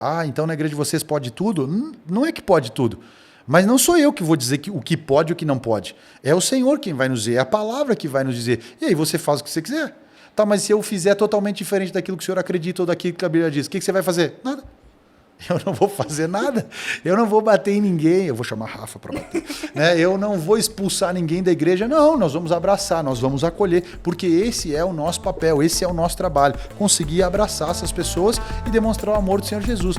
Ah, então na igreja de vocês pode tudo? Não é que pode tudo. Mas não sou eu que vou dizer o que pode e o que não pode. É o Senhor quem vai nos dizer, é a palavra que vai nos dizer. E aí você faz o que você quiser. Tá, mas se eu fizer totalmente diferente daquilo que o Senhor acredita ou daquilo que a Bíblia diz, o que você vai fazer? Nada. Eu não vou fazer nada, eu não vou bater em ninguém, eu vou chamar Rafa para bater, né? Eu não vou expulsar ninguém da igreja, não, nós vamos abraçar, nós vamos acolher, porque esse é o nosso papel, esse é o nosso trabalho, conseguir abraçar essas pessoas e demonstrar o amor do Senhor Jesus.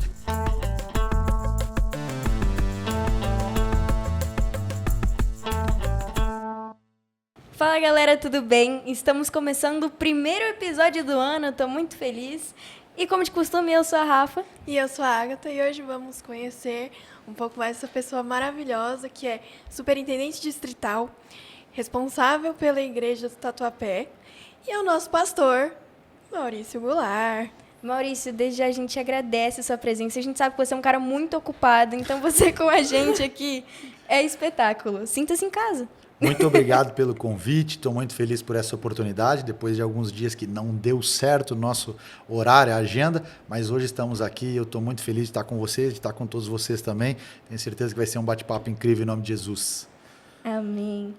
Fala galera, tudo bem? Estamos começando o primeiro episódio do ano, estou muito feliz. E como de costume, eu sou a Rafa. E eu sou a Agatha e hoje vamos conhecer um pouco mais essa pessoa maravilhosa que é superintendente distrital, responsável pela igreja do Tatuapé e é o nosso pastor, Maurício Goulart. Maurício, desde já a gente agradece a sua presença. A gente sabe que você é um cara muito ocupado, então você com a gente aqui é espetáculo. Sinta-se em casa. Muito obrigado pelo convite, estou muito feliz por essa oportunidade, depois de alguns dias que não deu certo o nosso horário, a agenda, mas hoje estamos aqui, eu estou muito feliz de estar com vocês, de estar com todos vocês também, tenho certeza que vai ser um bate-papo incrível em nome de Jesus. Amém.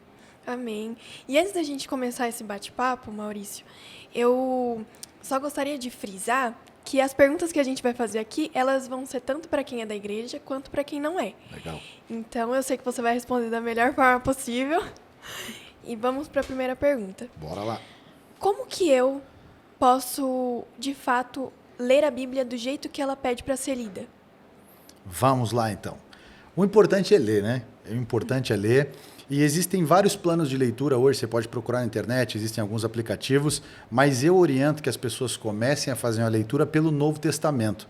Amém. E antes da gente começar esse bate-papo, Maurício, eu só gostaria de frisar que as perguntas que a gente vai fazer aqui, elas vão ser tanto para quem é da igreja, quanto para quem não é. Legal. Então, eu sei que você vai responder da melhor forma possível. E vamos para a primeira pergunta. Bora lá. Como que eu posso, de fato, ler a Bíblia do jeito que ela pede para ser lida? Vamos lá, então. O importante é ler, né? O importante é ler. E existem vários planos de leitura hoje, você pode procurar na internet, existem alguns aplicativos, mas eu oriento que as pessoas comecem a fazer uma leitura pelo Novo Testamento.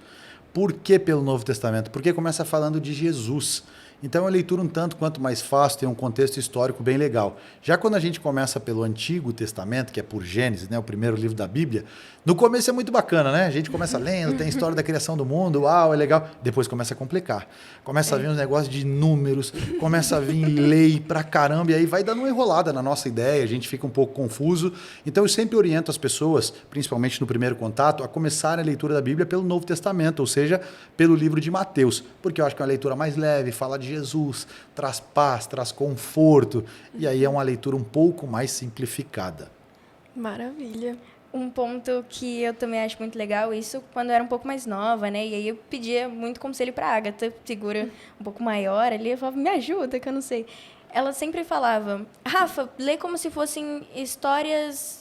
Por que pelo Novo Testamento? Porque começa falando de Jesus. Então é uma leitura um tanto quanto mais fácil, tem um contexto histórico bem legal. Já quando a gente começa pelo Antigo Testamento, que é por Gênesis, né, o primeiro livro da Bíblia, no começo é muito bacana, né? A gente começa lendo, tem a história da criação do mundo, uau, é legal. Depois começa a complicar. Começa a vir uns negócios de números, começa a vir lei pra caramba, e aí vai dando uma enrolada na nossa ideia, a gente fica um pouco confuso. Então eu sempre oriento as pessoas, principalmente no primeiro contato, a começarem a leitura da Bíblia pelo Novo Testamento, ou seja, pelo livro de Mateus, porque eu acho que é uma leitura mais leve, fala de Jesus, traz paz, traz conforto, e aí é uma leitura um pouco mais simplificada. Maravilha. Um ponto que eu também acho muito legal, isso quando eu era um pouco mais nova, né? E aí eu pedia muito conselho para a Agatha, figura um pouco maior ali, eu falava, me ajuda, que eu não sei. Ela sempre falava, Rafa, lê como se fossem histórias...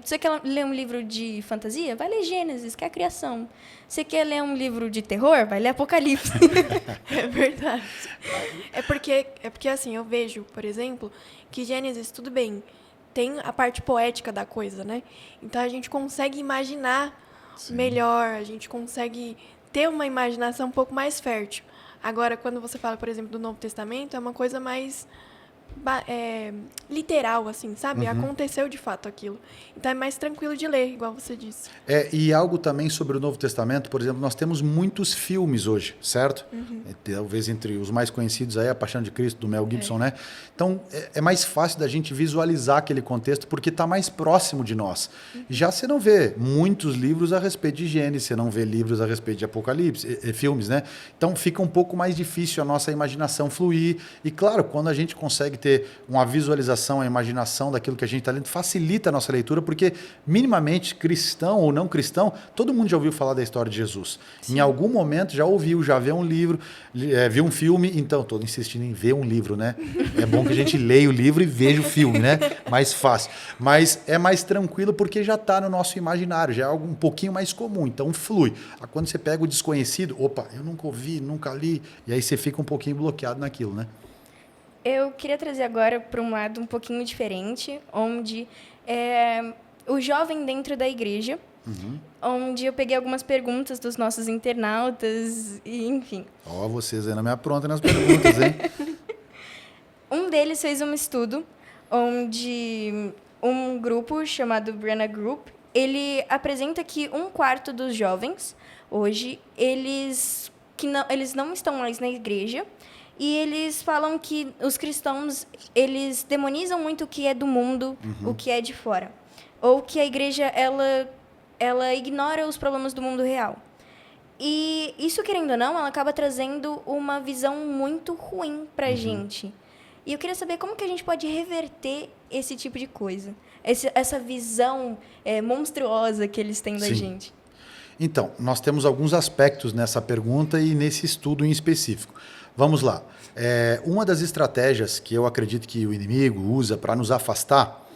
Você quer ler um livro de fantasia? Vai ler Gênesis, que é a criação. Você quer ler um livro de terror? Vai ler Apocalipse. É verdade. É porque assim, eu vejo, por exemplo, que Gênesis, tudo bem, tem a parte poética da coisa, né? Então a gente consegue imaginar melhor, a gente consegue ter uma imaginação um pouco mais fértil. Agora, quando você fala, por exemplo, do Novo Testamento, é uma coisa mais literal, assim, sabe? Aconteceu de fato aquilo. Então é mais tranquilo de ler, igual você disse. E algo também sobre o Novo Testamento, por exemplo, nós temos muitos filmes hoje, certo? Talvez entre os mais conhecidos aí, A Paixão de Cristo, do Mel Gibson, né? Então, é mais fácil da gente visualizar aquele contexto porque está mais próximo de nós. Já você não vê muitos livros a respeito de Gênesis, você não vê livros a respeito de Apocalipse, filmes, né? Então, fica um pouco mais difícil a nossa imaginação fluir. E, claro, quando a gente consegue ter uma visualização, a imaginação daquilo que a gente está lendo, facilita a nossa leitura, porque minimamente, cristão ou não cristão, todo mundo já ouviu falar da história de Jesus. Sim. Em algum momento já ouviu, já viu um livro, viu um filme, então, estou insistindo em ver um livro, né? É bom que a gente leia o livro e veja o filme, né? Mais fácil. Mas é mais tranquilo porque já está no nosso imaginário, já é algo um pouquinho mais comum, então flui. Quando você pega o desconhecido, opa, eu nunca ouvi, nunca li, e aí você fica um pouquinho bloqueado naquilo, né? Eu queria trazer agora para um lado um pouquinho diferente, onde o jovem dentro da igreja, onde eu peguei algumas perguntas dos nossos internautas, e enfim. Vocês ainda me aprontam nas perguntas, hein? Um deles fez um estudo onde um grupo chamado Brenna Group, ele apresenta que 1/4 dos jovens, hoje, eles não estão mais na igreja. E eles falam que os cristãos, eles demonizam muito o que é do mundo, o que é de fora. Ou que a igreja, ela ignora os problemas do mundo real. E isso, querendo ou não, ela acaba trazendo uma visão muito ruim pra gente. E eu queria saber como que a gente pode reverter esse tipo de coisa. Essa visão monstruosa que eles têm da Sim. gente. Então, nós temos alguns aspectos nessa pergunta e nesse estudo em específico. Vamos lá. Uma das estratégias que eu acredito que o inimigo usa para nos afastar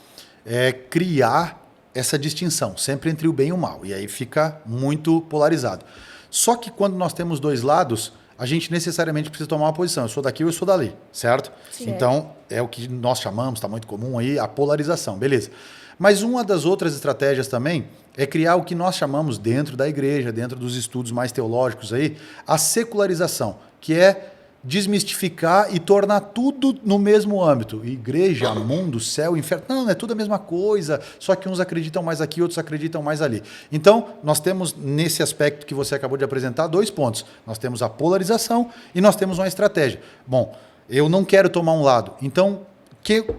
é criar essa distinção, sempre entre o bem e o mal. E aí fica muito polarizado. Só que quando nós temos dois lados, a gente necessariamente precisa tomar uma posição. Eu sou daqui ou eu sou dali, certo? Certo. Então, é o que nós chamamos, está muito comum aí, a polarização, beleza. Mas uma das outras estratégias também é criar o que nós chamamos dentro da igreja, dentro dos estudos mais teológicos aí, a secularização, que é desmistificar e tornar tudo no mesmo âmbito. Igreja, mundo, céu, inferno. Não, é tudo a mesma coisa, só que uns acreditam mais aqui, outros acreditam mais ali. Então, nós temos, nesse aspecto que você acabou de apresentar, 2 pontos. Nós temos a polarização e nós temos uma estratégia. Bom, eu não quero tomar um lado. Então,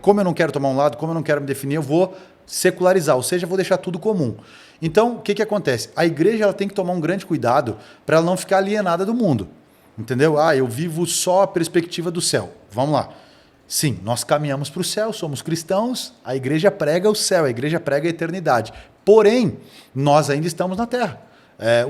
como eu não quero tomar um lado, como eu não quero me definir, eu vou secularizar, ou seja, eu vou deixar tudo comum. Então, o que acontece? A igreja ela tem que tomar um grande cuidado para ela não ficar alienada do mundo. Entendeu? Eu vivo só a perspectiva do céu. Vamos lá. Sim, nós caminhamos para o céu, somos cristãos, a igreja prega o céu, a igreja prega a eternidade. Porém, nós ainda estamos na terra.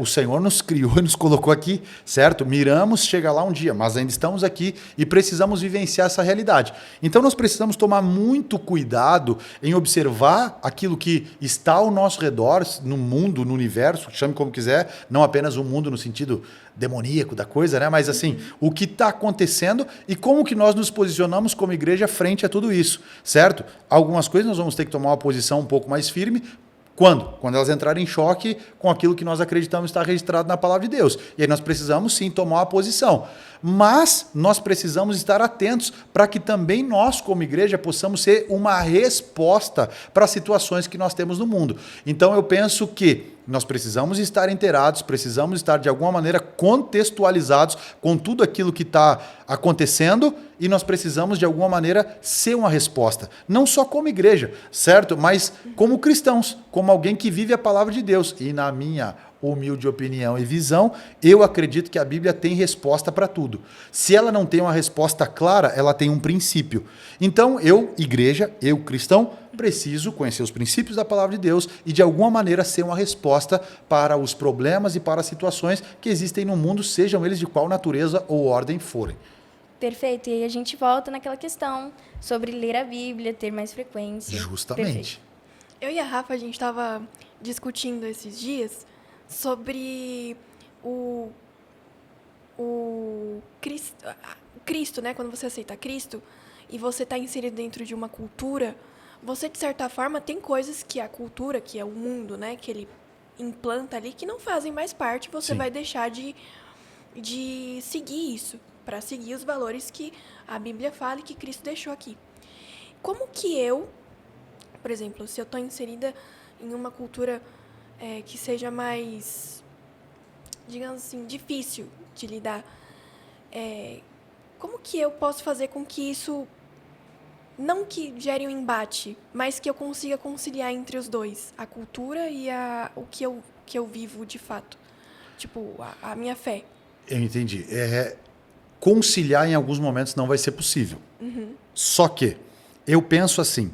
O Senhor nos criou e nos colocou aqui, certo? Miramos chegar lá um dia, mas ainda estamos aqui e precisamos vivenciar essa realidade. Então nós precisamos tomar muito cuidado em observar aquilo que está ao nosso redor, no mundo, no universo, chame como quiser, não apenas o mundo no sentido demoníaco da coisa, né? Mas assim, o que está acontecendo e como que nós nos posicionamos como igreja frente a tudo isso, certo? Algumas coisas nós vamos ter que tomar uma posição um pouco mais firme. Quando? Quando elas entrarem em choque com aquilo que nós acreditamos estar registrado na palavra de Deus. E aí nós precisamos sim tomar uma posição. Mas nós precisamos estar atentos para que também nós, como igreja, possamos ser uma resposta para as situações que nós temos no mundo. Então eu penso que nós precisamos estar inteirados, precisamos estar de alguma maneira contextualizados com tudo aquilo que está acontecendo e nós precisamos de alguma maneira ser uma resposta. Não só como igreja, certo? Mas como cristãos, como alguém que vive a palavra de Deus. E na minha humilde opinião e visão, eu acredito que a Bíblia tem resposta para tudo. Se ela não tem uma resposta clara, ela tem um princípio. Então, eu, igreja, eu, cristão, preciso conhecer os princípios da palavra de Deus e, de alguma maneira, ser uma resposta para os problemas e para as situações que existem no mundo, sejam eles de qual natureza ou ordem forem. Perfeito. E aí a gente volta naquela questão sobre ler a Bíblia, ter mais frequência. Justamente. Perfeito. Eu e a Rafa, a gente estava discutindo esses dias sobre o Cristo, né? Quando você aceita Cristo e você está inserido dentro de uma cultura, você, de certa forma, tem coisas que a cultura, que é o mundo, né? Que ele implanta ali, que não fazem mais parte, você Sim. vai deixar de seguir isso, para seguir os valores que a Bíblia fala e que Cristo deixou aqui. Como que eu, por exemplo, se eu estou inserida em uma cultura que seja mais, digamos assim, difícil de lidar, como que eu posso fazer com que isso, não que gere um embate, mas que eu consiga conciliar entre os dois, a cultura e o que eu vivo de fato, tipo, a minha fé? Eu entendi. Conciliar em alguns momentos não vai ser possível. Uhum. Só que eu penso assim,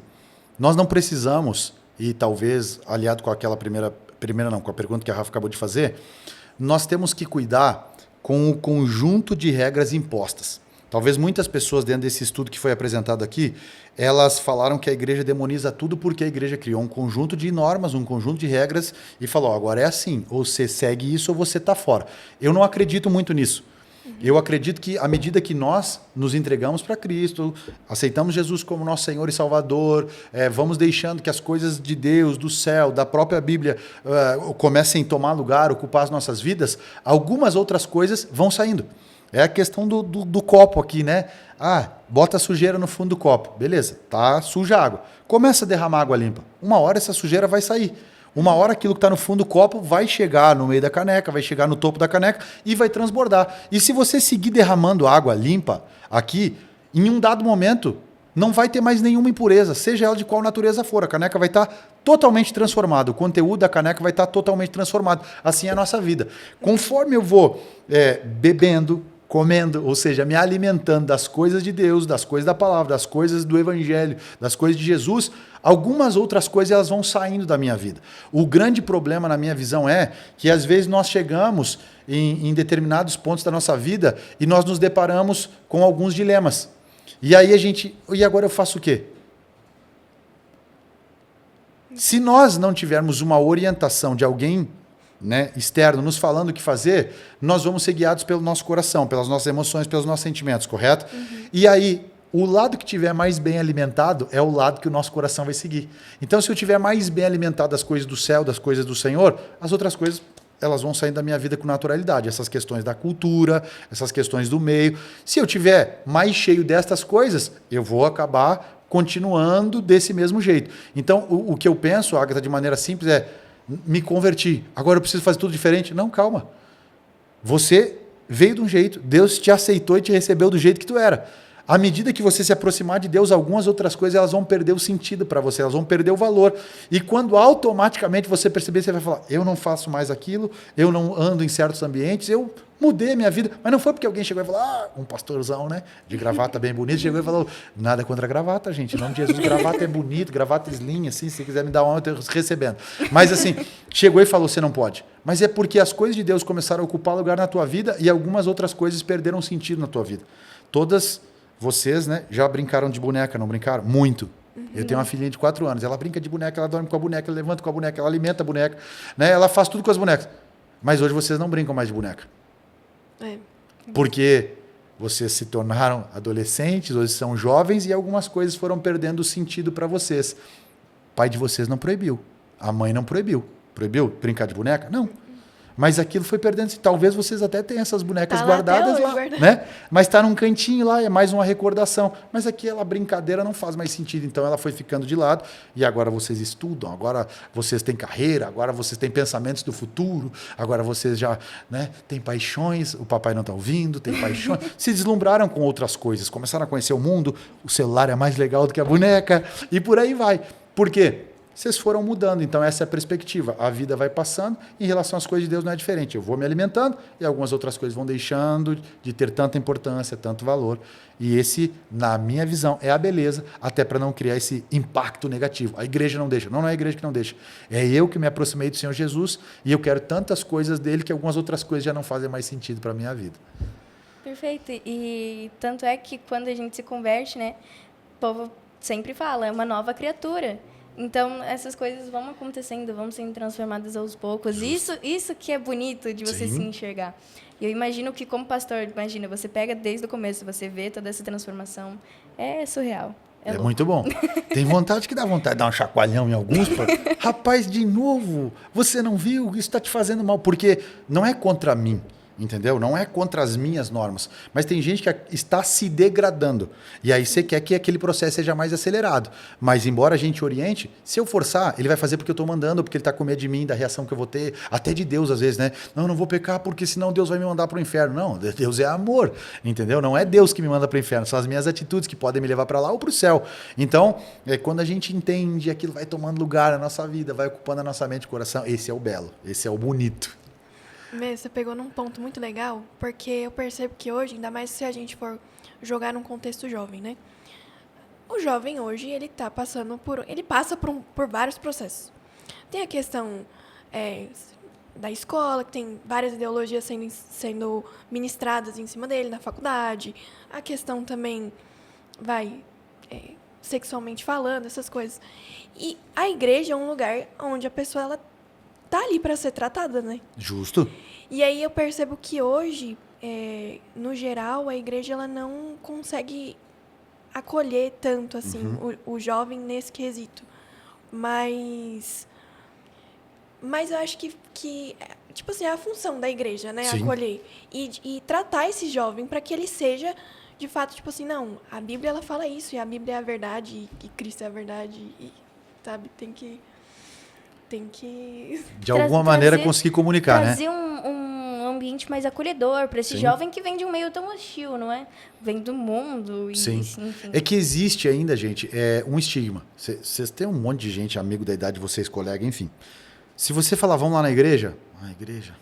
nós não precisamos, e talvez aliado com aquela com a pergunta que a Rafa acabou de fazer, nós temos que cuidar com o conjunto de regras impostas. Talvez muitas pessoas dentro desse estudo que foi apresentado aqui, elas falaram que a igreja demoniza tudo porque a igreja criou um conjunto de normas, um conjunto de regras e falou, agora é assim, ou você segue isso ou você está fora. Eu não acredito muito nisso. Eu acredito que, à medida que nós nos entregamos para Cristo, aceitamos Jesus como nosso Senhor e Salvador, vamos deixando que as coisas de Deus, do céu, da própria Bíblia, comecem a tomar lugar, ocupar as nossas vidas, algumas outras coisas vão saindo. É a questão do copo aqui, né? Bota a sujeira no fundo do copo. Beleza, tá suja a água. Começa a derramar água limpa. Uma hora essa sujeira vai sair. Uma hora aquilo que está no fundo do copo vai chegar no meio da caneca, vai chegar no topo da caneca e vai transbordar. E se você seguir derramando água limpa aqui, em um dado momento, não vai ter mais nenhuma impureza, seja ela de qual natureza for. A caneca vai estar totalmente transformada. O conteúdo da caneca vai estar totalmente transformado. Assim é a nossa vida. Conforme eu vou bebendo, comendo, ou seja, me alimentando das coisas de Deus, das coisas da palavra, das coisas do evangelho, das coisas de Jesus, algumas outras coisas elas vão saindo da minha vida. O grande problema na minha visão é que às vezes nós chegamos em determinados pontos da nossa vida e nós nos deparamos com alguns dilemas. E aí e agora eu faço o quê? Se nós não tivermos uma orientação de alguém, né, externo nos falando o que fazer, nós vamos ser guiados pelo nosso coração, pelas nossas emoções, pelos nossos sentimentos, correto? E aí, o lado que tiver mais bem alimentado é o lado que o nosso coração vai seguir. Então, se eu tiver mais bem alimentado das coisas do céu, das coisas do Senhor, as outras coisas elas vão saindo da minha vida com naturalidade. Essas questões da cultura, essas questões do meio. Se eu tiver mais cheio destas coisas, eu vou acabar continuando desse mesmo jeito. Então, o que eu penso, Agatha, de maneira simples é me converti. Agora eu preciso fazer tudo diferente? Não, calma. Você veio de um jeito, Deus te aceitou e te recebeu do jeito que tu era. À medida que você se aproximar de Deus, algumas outras coisas elas vão perder o sentido para você, elas vão perder o valor. E quando automaticamente você perceber, você vai falar, eu não faço mais aquilo, eu não ando em certos ambientes, eu mudei a minha vida. Mas não foi porque alguém chegou e falou, um pastorzão, né, de gravata bem bonito, chegou e falou, nada contra a gravata, gente, em nome de Jesus, gravata é bonito, gravata slim, assim, se quiser me dar uma, eu estou recebendo. Mas assim, chegou e falou, você não pode. Mas é porque as coisas de Deus começaram a ocupar lugar na tua vida e algumas outras coisas perderam sentido na tua vida. Todas vocês, né, já brincaram de boneca, não brincaram? Muito. Eu tenho uma filhinha de 4 anos, ela brinca de boneca, ela dorme com a boneca, ela levanta com a boneca, ela alimenta a boneca, né, ela faz tudo com as bonecas. Mas hoje vocês não brincam mais de boneca. Porque vocês se tornaram adolescentes, hoje são jovens e algumas coisas foram perdendo sentido para vocês. O pai de vocês não proibiu, a mãe não proibiu. Proibiu brincar de boneca? Não. Mas aquilo foi perdendo. Talvez vocês até tenham essas bonecas guardadas lá, né? Mas está num cantinho lá, é mais uma recordação. Mas aquela brincadeira não faz mais sentido. Então ela foi ficando de lado e agora vocês estudam, agora vocês têm carreira, agora vocês têm pensamentos do futuro, agora vocês já, né, têm paixões, o papai não está ouvindo, tem paixões. Se deslumbraram com outras coisas, começaram a conhecer o mundo, o celular é mais legal do que a boneca e por aí vai. Por quê? Vocês foram mudando, então essa é a perspectiva. A vida vai passando, em relação às coisas de Deus não é diferente. Eu vou me alimentando e algumas outras coisas vão deixando de ter tanta importância, tanto valor. E esse, na minha visão, é a beleza, até para não criar esse impacto negativo. A igreja não deixa. Não, não é a igreja que não deixa. É eu que me aproximei do Senhor Jesus e eu quero tantas coisas dele que algumas outras coisas já não fazem mais sentido para a minha vida. Perfeito. E tanto é que quando a gente se converte, né, o povo sempre fala, é uma nova criatura. Então, essas coisas vão acontecendo, vão sendo transformadas aos poucos. Isso que é bonito de você se enxergar. E eu imagino que, como pastor, imagina, você pega desde o começo, você vê toda essa transformação. É surreal. É muito bom. Tem vontade que dá vontade de dar um chacoalhão em alguns. Rapaz, de novo, você não viu? Isso está te fazendo mal. Porque não é contra mim. Entendeu? Não é contra as minhas normas. Mas tem gente que está se degradando. E aí você quer que aquele processo seja mais acelerado. Mas embora a gente oriente, se eu forçar, ele vai fazer porque eu estou mandando, porque ele está com medo de mim, da reação que eu vou ter. Até de Deus, às vezes, né? Não vou pecar porque senão Deus vai me mandar para o inferno. Não, Deus é amor. Entendeu? Não é Deus que me manda para o inferno. São as minhas atitudes que podem me levar para lá ou para o céu. Então, quando a gente entende, aquilo vai tomando lugar na nossa vida, vai ocupando a nossa mente e coração. Esse é o belo. Esse é o bonito. Você pegou num ponto muito legal, porque eu percebo que hoje, ainda mais se a gente for jogar num contexto jovem, né? O jovem hoje, ele passa por vários processos. Tem a questão da escola, que tem várias ideologias sendo ministradas em cima dele, na faculdade. A questão também, sexualmente falando, essas coisas. E a igreja é um lugar onde a pessoa, ela tá ali para ser tratada, né? Justo. E aí eu percebo que hoje, no geral, a igreja ela não consegue acolher tanto assim o jovem nesse quesito. Mas eu acho que tipo assim, é a função da igreja, né? Sim. Acolher e tratar esse jovem para que ele seja de fato, tipo assim, não, a Bíblia ela fala isso, e a Bíblia é a verdade, e Cristo é a verdade, e, sabe, tem que de alguma maneira conseguir comunicar, né? Trazer um um ambiente mais acolhedor para esse Sim. jovem que vem de um meio tão hostil, não é? Vem do mundo e Sim. enfim. É que existe ainda, gente, um estigma. Vocês têm um monte de gente, amigo da idade de vocês, colega, enfim. Se você falar, vamos lá na igreja, igreja.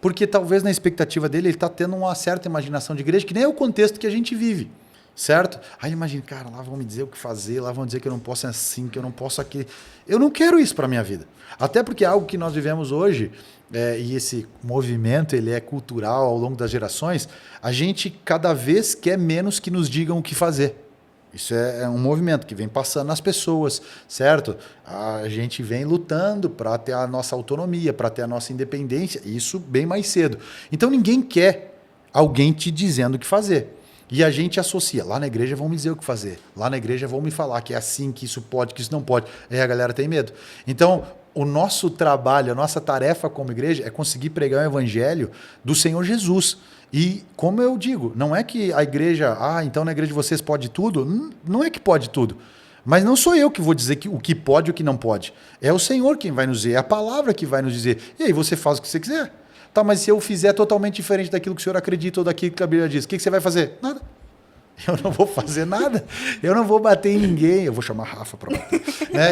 Porque talvez na expectativa dele, ele está tendo uma certa imaginação de igreja, que nem é o contexto que a gente vive, certo? Aí imagina, cara, lá vão me dizer o que fazer, lá vão dizer que eu não posso assim, que eu não posso aquilo. Eu não quero isso para minha vida. Até porque é algo que nós vivemos hoje, e esse movimento ele é cultural ao longo das gerações, a gente cada vez quer menos que nos digam o que fazer. Isso é um movimento que vem passando nas pessoas, certo? A gente vem lutando para ter a nossa autonomia, para ter a nossa independência, isso bem mais cedo. Então ninguém quer alguém te dizendo o que fazer. E a gente associa, lá na igreja vão me dizer o que fazer, lá na igreja vão me falar que é assim, que isso pode, que isso não pode. Aí a galera tem medo. Então, o nosso trabalho, a nossa tarefa como igreja é conseguir pregar o evangelho do Senhor Jesus. E, como eu digo, não é que a igreja, então na igreja de vocês pode tudo. Não é que pode tudo. Mas não sou eu que vou dizer o que pode e o que não pode. É o Senhor quem vai nos dizer, é a palavra que vai nos dizer. E aí você faz o que você quiser. Tá, mas se eu fizer totalmente diferente daquilo que o senhor acredita ou daquilo que a Bíblia diz, o que você vai fazer? Nada. Eu não vou fazer nada. Eu não vou bater em ninguém. Eu vou chamar a Rafa para bater.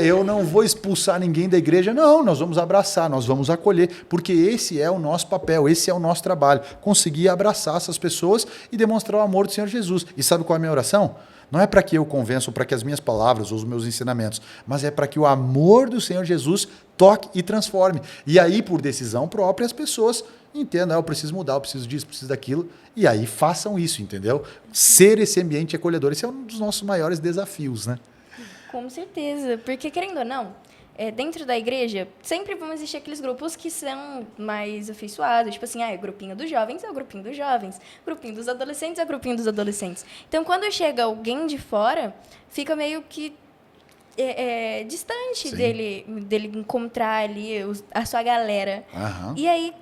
Eu não vou expulsar ninguém da igreja. Não, nós vamos abraçar, nós vamos acolher, porque esse é o nosso papel, esse é o nosso trabalho. Conseguir abraçar essas pessoas e demonstrar o amor do Senhor Jesus. E sabe qual é a minha oração? Não é para que eu convença ou para que as minhas palavras ou os meus ensinamentos, mas é para que o amor do Senhor Jesus toque e transforme. E aí, por decisão própria, as pessoas entendam, eu preciso mudar, eu preciso disso, eu preciso daquilo. E aí façam isso, entendeu? Ser esse ambiente acolhedor, esse é um dos nossos maiores desafios, né? Com certeza, porque querendo ou não, dentro da igreja, sempre vão existir aqueles grupos que são mais afeiçoados, tipo assim, o grupinho dos jovens é o grupinho dos jovens, o grupinho dos adolescentes é o grupinho dos adolescentes. Então, quando chega alguém de fora, fica meio que distante dele encontrar ali a sua galera. Aham. E aí,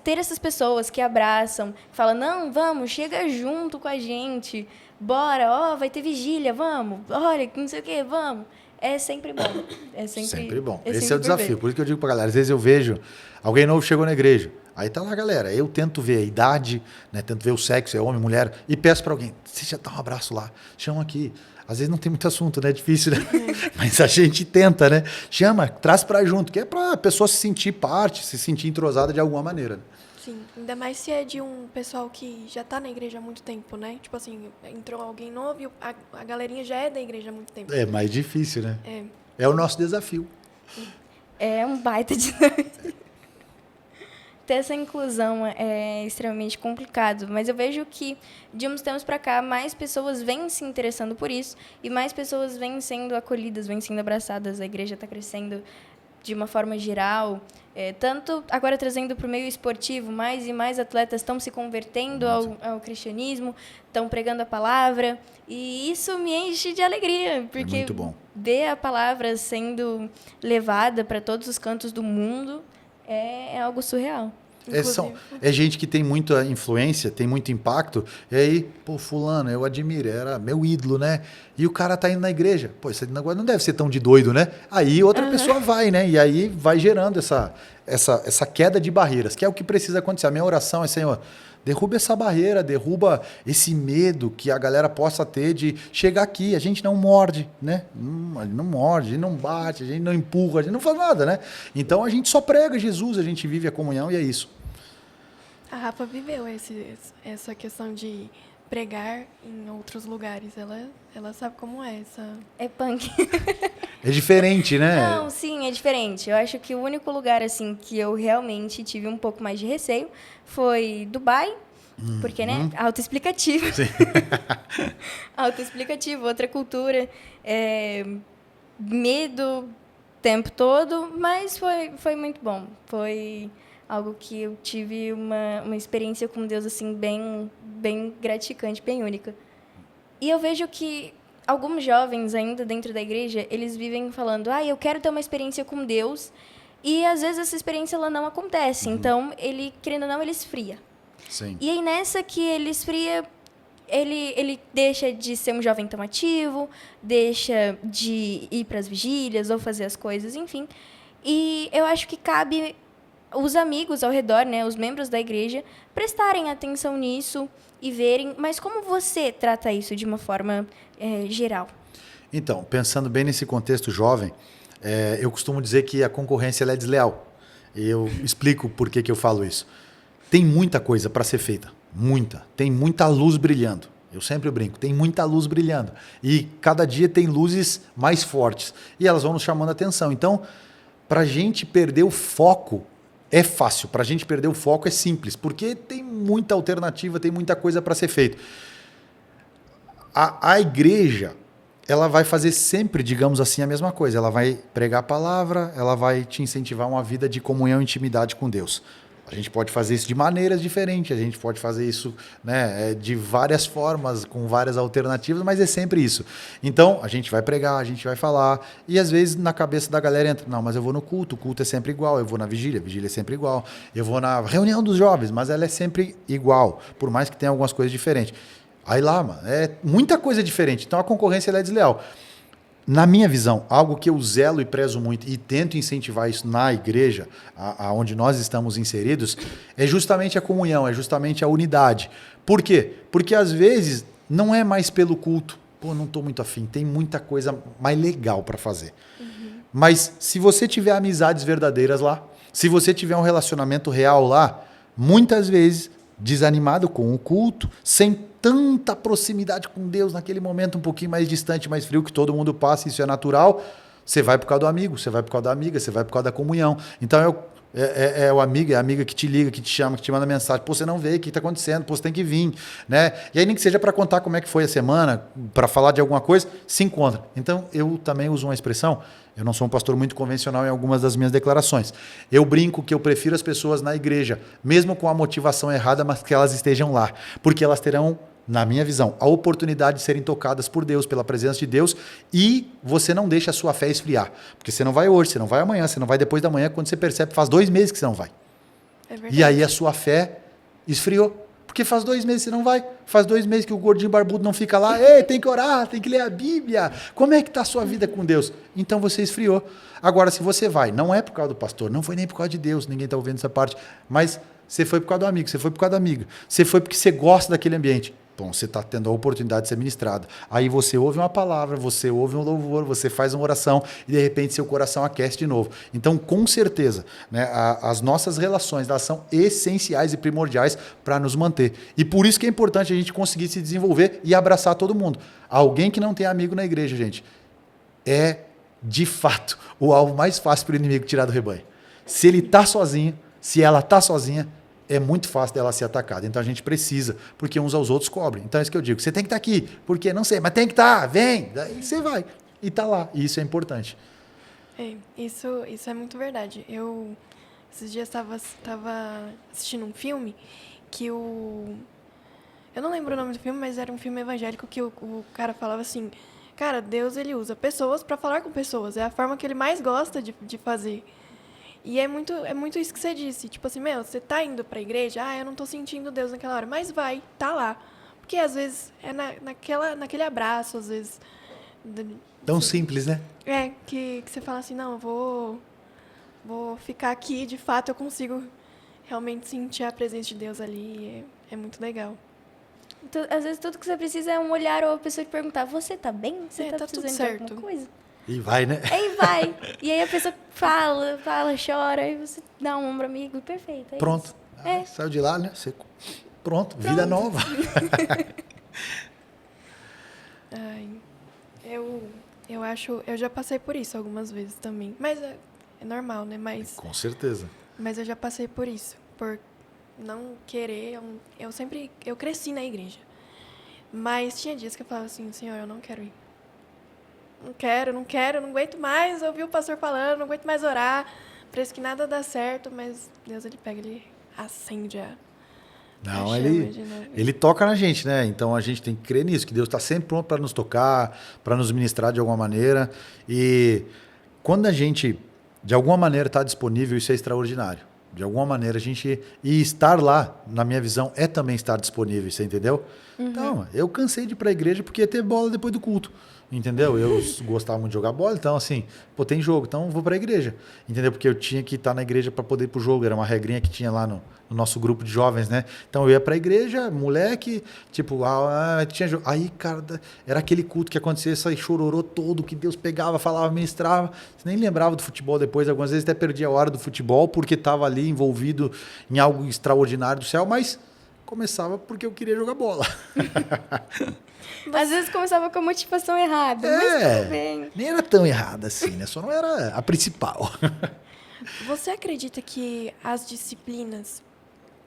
ter essas pessoas que abraçam, falam, não, vamos, chega junto com a gente, bora, vai ter vigília, vamos, olha, não sei o quê, vamos. É sempre bom. É sempre bom. É Esse sempre é o desafio. perfeito. Por isso que eu digo pra galera, às vezes eu vejo alguém novo chegou na igreja. Aí tá lá a galera. Eu tento ver a idade, né? Tento ver o sexo, é homem, mulher, e peço pra alguém, você já dá um abraço lá, chama aqui. Às vezes não tem muito assunto, né? É difícil, né? Mas a gente tenta, né? Chama, traz pra junto, que é pra pessoa se sentir parte, se sentir entrosada de alguma maneira. Sim, ainda mais se é de um pessoal que já tá na igreja há muito tempo, né? Tipo assim, entrou alguém novo e a galerinha já é da igreja há muito tempo. É mais difícil, né? É. É o nosso desafio. É um baita de... Ter essa inclusão é extremamente complicado, mas eu vejo que, de uns tempos para cá, mais pessoas vêm se interessando por isso e mais pessoas vêm sendo acolhidas, vêm sendo abraçadas. A igreja está crescendo de uma forma geral, tanto agora trazendo para o meio esportivo, mais e mais atletas estão se convertendo ao cristianismo, estão pregando a palavra, e isso me enche de alegria, porque muito bom. ver a palavra sendo levada para todos os cantos do mundo é algo surreal. É gente que tem muita influência, tem muito impacto, e aí, fulano, eu admiro, era meu ídolo, né? E o cara tá indo na igreja. Esse negócio não deve ser tão de doido, né? Aí outra pessoa vai, né? E aí vai gerando essa queda de barreiras, que é o que precisa acontecer. A minha oração é, Senhor, derruba essa barreira, derruba esse medo que a galera possa ter de chegar aqui. A gente não morde, né? Não morde, a gente não bate, a gente não empurra, a gente não faz nada, né? Então a gente só prega Jesus, a gente vive a comunhão e é isso. A Rafa viveu essa questão de pregar em outros lugares. Ela sabe como é essa... É punk. É diferente, né? Não, sim, é diferente. Eu acho que o único lugar assim que eu realmente tive um pouco mais de receio foi Dubai, porque, né, autoexplicativo. Autoexplicativo, outra cultura, medo o tempo todo, mas foi muito bom. Foi algo que eu tive uma experiência com Deus assim bem gratificante, bem única. E eu vejo que alguns jovens ainda dentro da igreja, eles vivem falando, eu quero ter uma experiência com Deus, e às vezes essa experiência ela não acontece. Então, ele, querendo ou não, ele esfria. Sim. E aí, nessa que ele esfria, ele deixa de ser um jovem tão ativo, deixa de ir para as vigílias ou fazer as coisas, enfim. E eu acho que cabe os amigos ao redor, né, os membros da igreja, prestarem atenção nisso e verem. Mas como você trata isso de uma forma geral? Então, pensando bem nesse contexto jovem, eu costumo dizer que a concorrência ela é desleal. E eu explico por que eu falo isso. Tem muita coisa para ser feita, muita. Tem muita luz brilhando. Eu sempre brinco, tem muita luz brilhando. E cada dia tem luzes mais fortes. E elas vão nos chamando a atenção. Então, para a gente perder o foco, é fácil. Para a gente perder o foco é simples, porque tem muita alternativa, tem muita coisa para ser feito. A igreja, ela vai fazer sempre, digamos assim, a mesma coisa. Ela vai pregar a palavra, ela vai te incentivar a uma vida de comunhão e intimidade com Deus. A gente pode fazer isso de maneiras diferentes, a gente pode fazer isso, né, de várias formas, com várias alternativas, mas é sempre isso. Então, a gente vai pregar, a gente vai falar, e às vezes na cabeça da galera entra, não, mas eu vou no culto, o culto é sempre igual, eu vou na vigília, a vigília é sempre igual, eu vou na reunião dos jovens, mas ela é sempre igual, por mais que tenha algumas coisas diferentes. Aí lá, mano, é muita coisa diferente, então a concorrência ela é desleal. Na minha visão, algo que eu zelo e prezo muito e tento incentivar isso na igreja, onde nós estamos inseridos, é justamente a comunhão, é justamente a unidade. Por quê? Porque às vezes não é mais pelo culto. Pô, não estou muito afim, tem muita coisa mais legal para fazer. Mas se você tiver amizades verdadeiras lá, se você tiver um relacionamento real lá, muitas vezes desanimado com o culto, sem tanta proximidade com Deus naquele momento um pouquinho mais distante, mais frio, que todo mundo passa, isso é natural, você vai por causa do amigo, você vai por causa da amiga, você vai por causa da comunhão. Então é o amigo, é a amiga que te liga, que te chama, que te manda mensagem, pô, você não vê o que está acontecendo, pô, você tem que vir, né? E aí nem que seja para contar como é que foi a semana, para falar de alguma coisa, se encontra. Então eu também uso uma expressão, eu não sou um pastor muito convencional em algumas das minhas declarações. Eu brinco que eu prefiro as pessoas na igreja, mesmo com a motivação errada, mas que elas estejam lá, porque elas terão, na minha visão, a oportunidade de serem tocadas por Deus, pela presença de Deus, e você não deixa a sua fé esfriar. Porque você não vai hoje, você não vai amanhã, você não vai depois da manhã, quando você percebe, faz 2 meses que você não vai. É verdade. E aí a sua fé esfriou. Porque faz 2 meses que você não vai, faz 2 meses que o gordinho barbudo não fica lá, ei, tem que orar, tem que ler a Bíblia. Como é que está a sua vida com Deus? Então você esfriou. Agora, se você vai, não é por causa do pastor, não foi nem por causa de Deus, ninguém está ouvindo essa parte, mas você foi por causa do amigo, você foi por causa da amiga, você foi porque você gosta daquele ambiente. Bom, você está tendo a oportunidade de ser ministrado. Aí você ouve uma palavra, você ouve um louvor, você faz uma oração e de repente seu coração aquece de novo. Então, com certeza, né, as nossas relações elas são essenciais e primordiais para nos manter. E por isso que é importante a gente conseguir se desenvolver e abraçar todo mundo. Alguém que não tem amigo na igreja, gente, é de fato o alvo mais fácil para o inimigo tirar do rebanho. Se ele está sozinho, se ela está sozinha, é muito fácil dela ser atacada. Então a gente precisa, porque uns aos outros cobrem. Então é isso que eu digo. Você tem que estar aqui, porque não sei, mas tem que estar, vem. Daí você vai. E está lá. E isso é importante. Isso é muito verdade. Esses dias estava assistindo um filme que eu não lembro o nome do filme, mas era um filme evangélico que o cara falava assim, cara, Deus ele usa pessoas para falar com pessoas. É a forma que ele mais gosta de fazer. E é muito isso que você disse. Tipo assim, você tá indo pra igreja, eu não tô sentindo Deus naquela hora, mas vai, tá lá. Porque às vezes é naquele abraço, às vezes. Tão simples, né? Que você fala assim, não, eu vou ficar aqui, de fato eu consigo realmente sentir a presença de Deus ali. É muito legal. Às vezes tudo que você precisa é um olhar ou a pessoa que perguntar, você tá bem? Você tá tudo precisando certo. de alguma coisa? E vai, né? Aí vai. E aí a pessoa fala, chora, e você dá um ombro amigo, perfeito. Pronto. Isso. Saiu de lá, né? Pronto, vida nova. Eu acho, eu já passei por isso algumas vezes também. Mas é normal, né? Com certeza. Mas eu já passei por isso. Por não querer. Eu cresci na igreja. Mas tinha dias que eu falava assim, Senhor, eu não quero ir. Não aguento mais ouvir o pastor falando, não aguento mais orar. Parece que nada dá certo, mas Deus, ele acende a Não, chama ele toca na gente, né? Então a gente tem que crer nisso, que Deus está sempre pronto para nos tocar, para nos ministrar de alguma maneira. E quando a gente, de alguma maneira, está disponível, isso é extraordinário. De alguma maneira, e estar lá, na minha visão, é também estar disponível, você entendeu? Então, eu cansei de ir para a igreja porque ia ter bola depois do culto. entendeu? Eu gostava muito de jogar bola, então assim, pô, tem jogo, então eu vou pra igreja, entendeu? Porque eu tinha que estar na igreja para poder ir pro jogo, era uma regrinha que tinha lá no nosso grupo de jovens, né? Então eu ia pra igreja, moleque, tipo, tinha jogo. Aí, cara, era aquele culto que acontecia, isso aí chororô todo, que Deus pegava, falava, ministrava. Você nem lembrava do futebol depois, algumas vezes até perdia a hora do futebol, porque estava ali envolvido em algo extraordinário do céu, mas começava porque eu queria jogar bola. Às vezes começava com a motivação errada, mas tudo bem. Nem era tão errada assim, né? Só não era a principal. Você acredita que as disciplinas,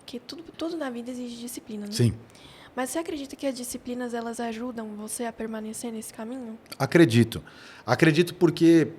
que tudo na vida exige disciplina, né? Sim. Mas você acredita que as disciplinas, elas ajudam você a permanecer nesse caminho? Acredito. Acredito porque,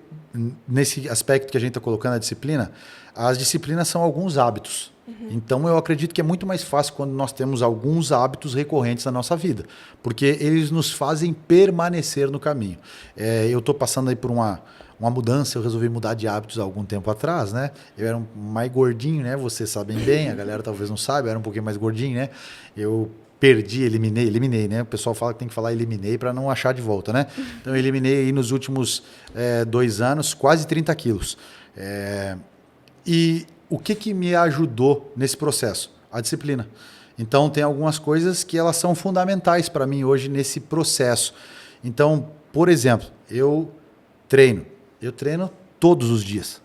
nesse aspecto que a gente está colocando a disciplina, as disciplinas são alguns hábitos. Então, eu acredito que é muito mais fácil quando nós temos alguns hábitos recorrentes na nossa vida, porque eles nos fazem permanecer no caminho. Eu estou passando aí por uma mudança, eu resolvi mudar de hábitos há algum tempo atrás, né? Eu era mais gordinho, né? Vocês sabem bem, a galera talvez não saiba, eu era um pouquinho mais gordinho, né? Eu eliminei, né? O pessoal fala que tem que falar eliminei para não achar de volta, né? Então, eu eliminei aí nos últimos 2 anos quase 30 quilos. E o que me ajudou nesse processo? A disciplina. Então, tem algumas coisas que elas são fundamentais para mim hoje nesse processo. Então, por exemplo, eu treino todos os dias.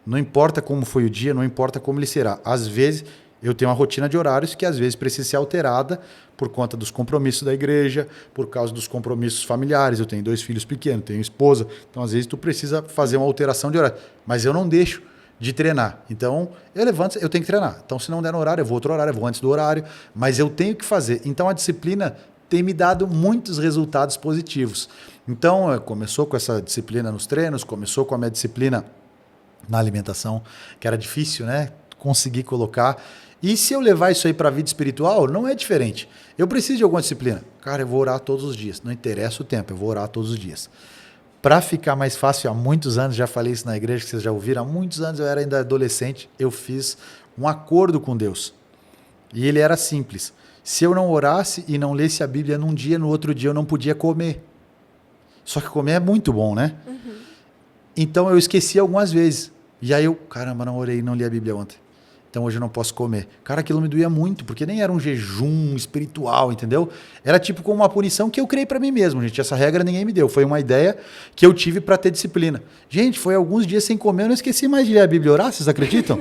Não importa como foi o dia, não importa como ele será. Às vezes, eu tenho uma rotina de horários que às vezes precisa ser alterada por conta dos compromissos da igreja, por causa dos compromissos familiares. Eu tenho 2 filhos pequenos, tenho esposa. Então, às vezes, tu precisa fazer uma alteração de horário. Mas eu não deixo de treinar. Então, eu levanto, eu tenho que treinar. Então, se não der no horário, eu vou outro horário, eu vou antes do horário. Mas eu tenho que fazer. Então, a disciplina tem me dado muitos resultados positivos. Então, começou com essa disciplina nos treinos, começou com a minha disciplina na alimentação, que era difícil, né? Conseguir colocar. E se eu levar isso aí para a vida espiritual, não é diferente. Eu preciso de alguma disciplina. Cara, eu vou orar todos os dias. Não interessa o tempo, eu vou orar todos os dias. Para ficar mais fácil, há muitos anos, já falei isso na igreja, que vocês já ouviram, há muitos anos eu era ainda adolescente, eu fiz um acordo com Deus. E ele era simples. Se eu não orasse e não lesse a Bíblia num dia, no outro dia eu não podia comer. Só que comer é muito bom, né? Então eu esqueci algumas vezes. E aí eu, caramba, não orei, não li a Bíblia ontem. Então hoje eu não posso comer. Cara, aquilo me doía muito, porque nem era um jejum espiritual, entendeu? Era tipo como uma punição que eu criei para mim mesmo, gente. Essa regra ninguém me deu. Foi uma ideia que eu tive para ter disciplina. Gente, foi alguns dias sem comer, eu não esqueci mais de ler a Bíblia e orar, vocês acreditam?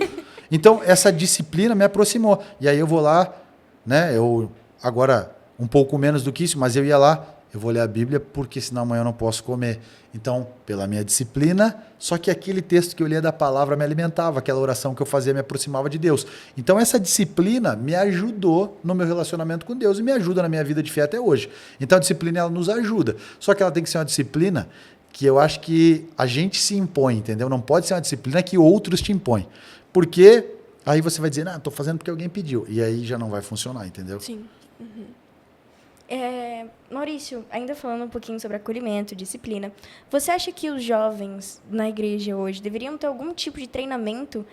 Então essa disciplina me aproximou. E aí eu vou lá, né? Eu agora um pouco menos do que isso, mas eu ia lá, eu vou ler a Bíblia porque senão amanhã eu não posso comer. Então, pela minha disciplina, só que aquele texto que eu lia da palavra me alimentava, aquela oração que eu fazia me aproximava de Deus. Então, essa disciplina me ajudou no meu relacionamento com Deus e me ajuda na minha vida de fé até hoje. Então, a disciplina, ela nos ajuda. Só que ela tem que ser uma disciplina que eu acho que a gente se impõe, entendeu? Não pode ser uma disciplina que outros te impõem. Porque aí você vai dizer, estou fazendo porque alguém pediu. E aí já não vai funcionar, entendeu? Sim. Maurício, ainda falando um pouquinho sobre acolhimento, disciplina, você acha que os jovens na igreja hoje deveriam ter algum tipo de treinamento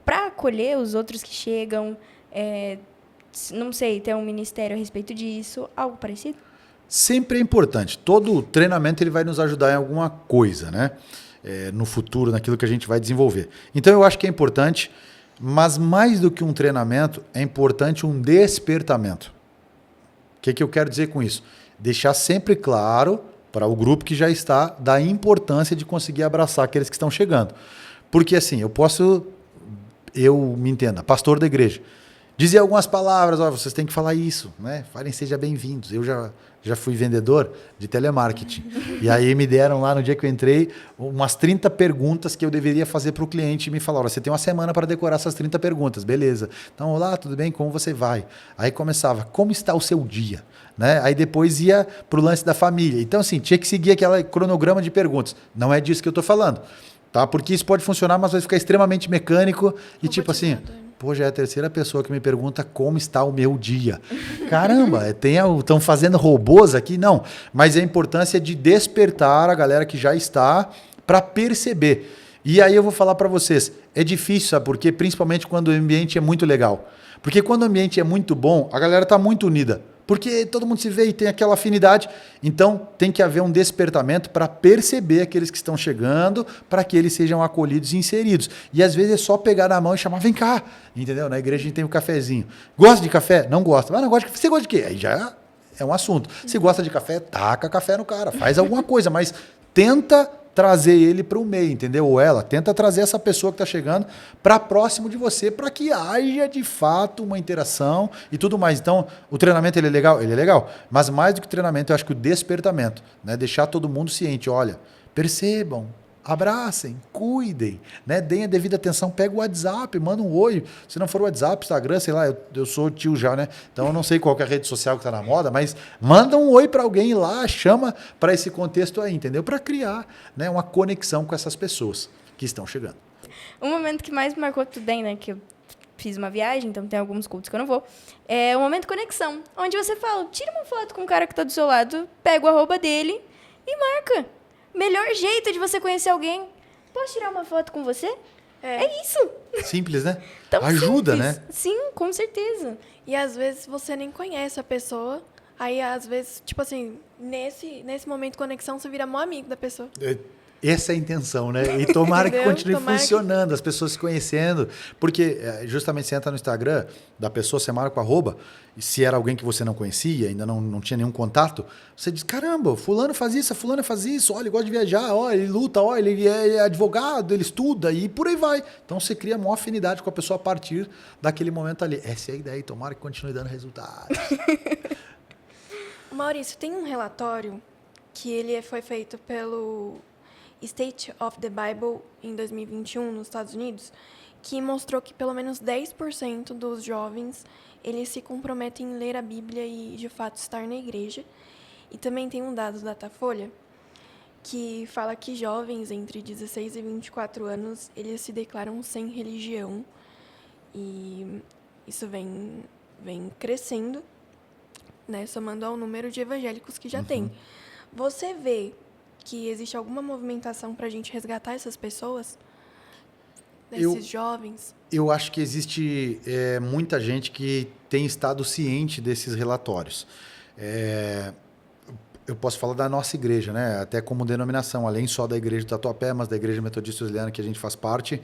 para acolher os outros que chegam? Não sei, ter um ministério a respeito disso, algo parecido? Sempre é importante. Todo treinamento ele vai nos ajudar em alguma coisa, né? No futuro, naquilo que a gente vai desenvolver. Então, eu acho que é importante, mas mais do que um treinamento, é importante um despertamento. O que eu quero dizer com isso? Deixar sempre claro para o grupo que já está da importância de conseguir abraçar aqueles que estão chegando. Porque assim, eu me entenda, pastor da igreja, dizer algumas palavras, vocês têm que falar isso, né? Falem, seja bem-vindos. Eu já fui vendedor de telemarketing. E aí me deram lá, no dia que eu entrei, umas 30 perguntas que eu deveria fazer para o cliente e me falaram, você tem uma semana para decorar essas 30 perguntas, beleza. Então, olá, tudo bem? Como você vai? Aí começava, como está o seu dia? Né? Aí depois ia para o lance da família. Então, assim, tinha que seguir aquele cronograma de perguntas. Não é disso que eu estou falando, tá? Porque isso pode funcionar, mas vai ficar extremamente mecânico e tipo assim... Pô, já é a terceira pessoa que me pergunta como está o meu dia. Caramba, estão fazendo robôs aqui? Não, mas a importância de despertar a galera que já está para perceber. E aí eu vou falar para vocês, é difícil, sabe por quê? Principalmente quando o ambiente é muito legal. Porque quando o ambiente é muito bom, a galera está muito unida. Porque todo mundo se vê e tem aquela afinidade. Então, tem que haver um despertamento para perceber aqueles que estão chegando, para que eles sejam acolhidos e inseridos. E às vezes é só pegar na mão e chamar, vem cá, entendeu? Na igreja a gente tem um cafezinho. Gosta de café? Não gosta. Mas não gosta de café. Você gosta de quê? Aí já é um assunto. Se gosta de café, taca café no cara, faz alguma coisa, mas tenta trazer ele para o meio, entendeu? Ou ela, tenta trazer essa pessoa que está chegando para próximo de você, para que haja de fato uma interação e tudo mais. Então, o treinamento ele é legal? Ele é legal. Mas mais do que o treinamento, eu acho que o despertamento, né? Deixar todo mundo ciente, olha, percebam, abracem, cuidem, né? Deem a devida atenção, pega o WhatsApp, manda um oi. Se não for o WhatsApp, Instagram, sei lá, eu sou tio já, né? Então eu não sei qual que é a rede social que está na moda, mas manda um oi para alguém lá, chama para esse contexto aí, entendeu? Para criar, né, uma conexão com essas pessoas que estão chegando. Um momento que mais me marcou tudo bem, né? Que eu fiz uma viagem, então tem alguns cultos que eu não vou. É o momento conexão, onde você fala, tira uma foto com o cara que está do seu lado, pega o arroba dele e marca. Melhor jeito de você conhecer alguém. Posso tirar uma foto com você? É isso. Simples, né? Tão Ajuda, simples. né? Sim, com certeza. E às vezes você nem conhece a pessoa. Aí, às vezes, tipo assim, nesse momento de conexão, você vira mó amigo da pessoa. Essa é a intenção, né? E tomara que Entendeu? continue Tomara funcionando, as pessoas se conhecendo. Porque justamente você entra no Instagram da pessoa, você marca o arroba, e se era alguém que você não conhecia, ainda não tinha nenhum contato, você diz, caramba, fulano faz isso, fulano faz isso, olha, ele gosta de viajar, olha, ele luta, olha, ele é advogado, ele estuda, e por aí vai. Então você cria uma afinidade com a pessoa a partir daquele momento ali. Essa é a ideia, e tomara que continue dando resultados. Maurício, tem um relatório que ele foi feito pelo State of the Bible em 2021 nos Estados Unidos, que mostrou que pelo menos 10% dos jovens eles se comprometem em ler a Bíblia e de fato estar na igreja. E também tem um dado da Datafolha que fala que jovens entre 16 e 24 anos eles se declaram sem religião, e isso vem crescendo, né, somando ao número de evangélicos que já tem. Você vê que existe alguma movimentação para a gente resgatar essas pessoas, desses jovens? Eu acho que existe muita gente que tem estado ciente desses relatórios. Eu posso falar da nossa igreja, né? Até como denominação, além só da igreja do Tatuapé, mas da igreja metodista wesleyana que a gente faz parte.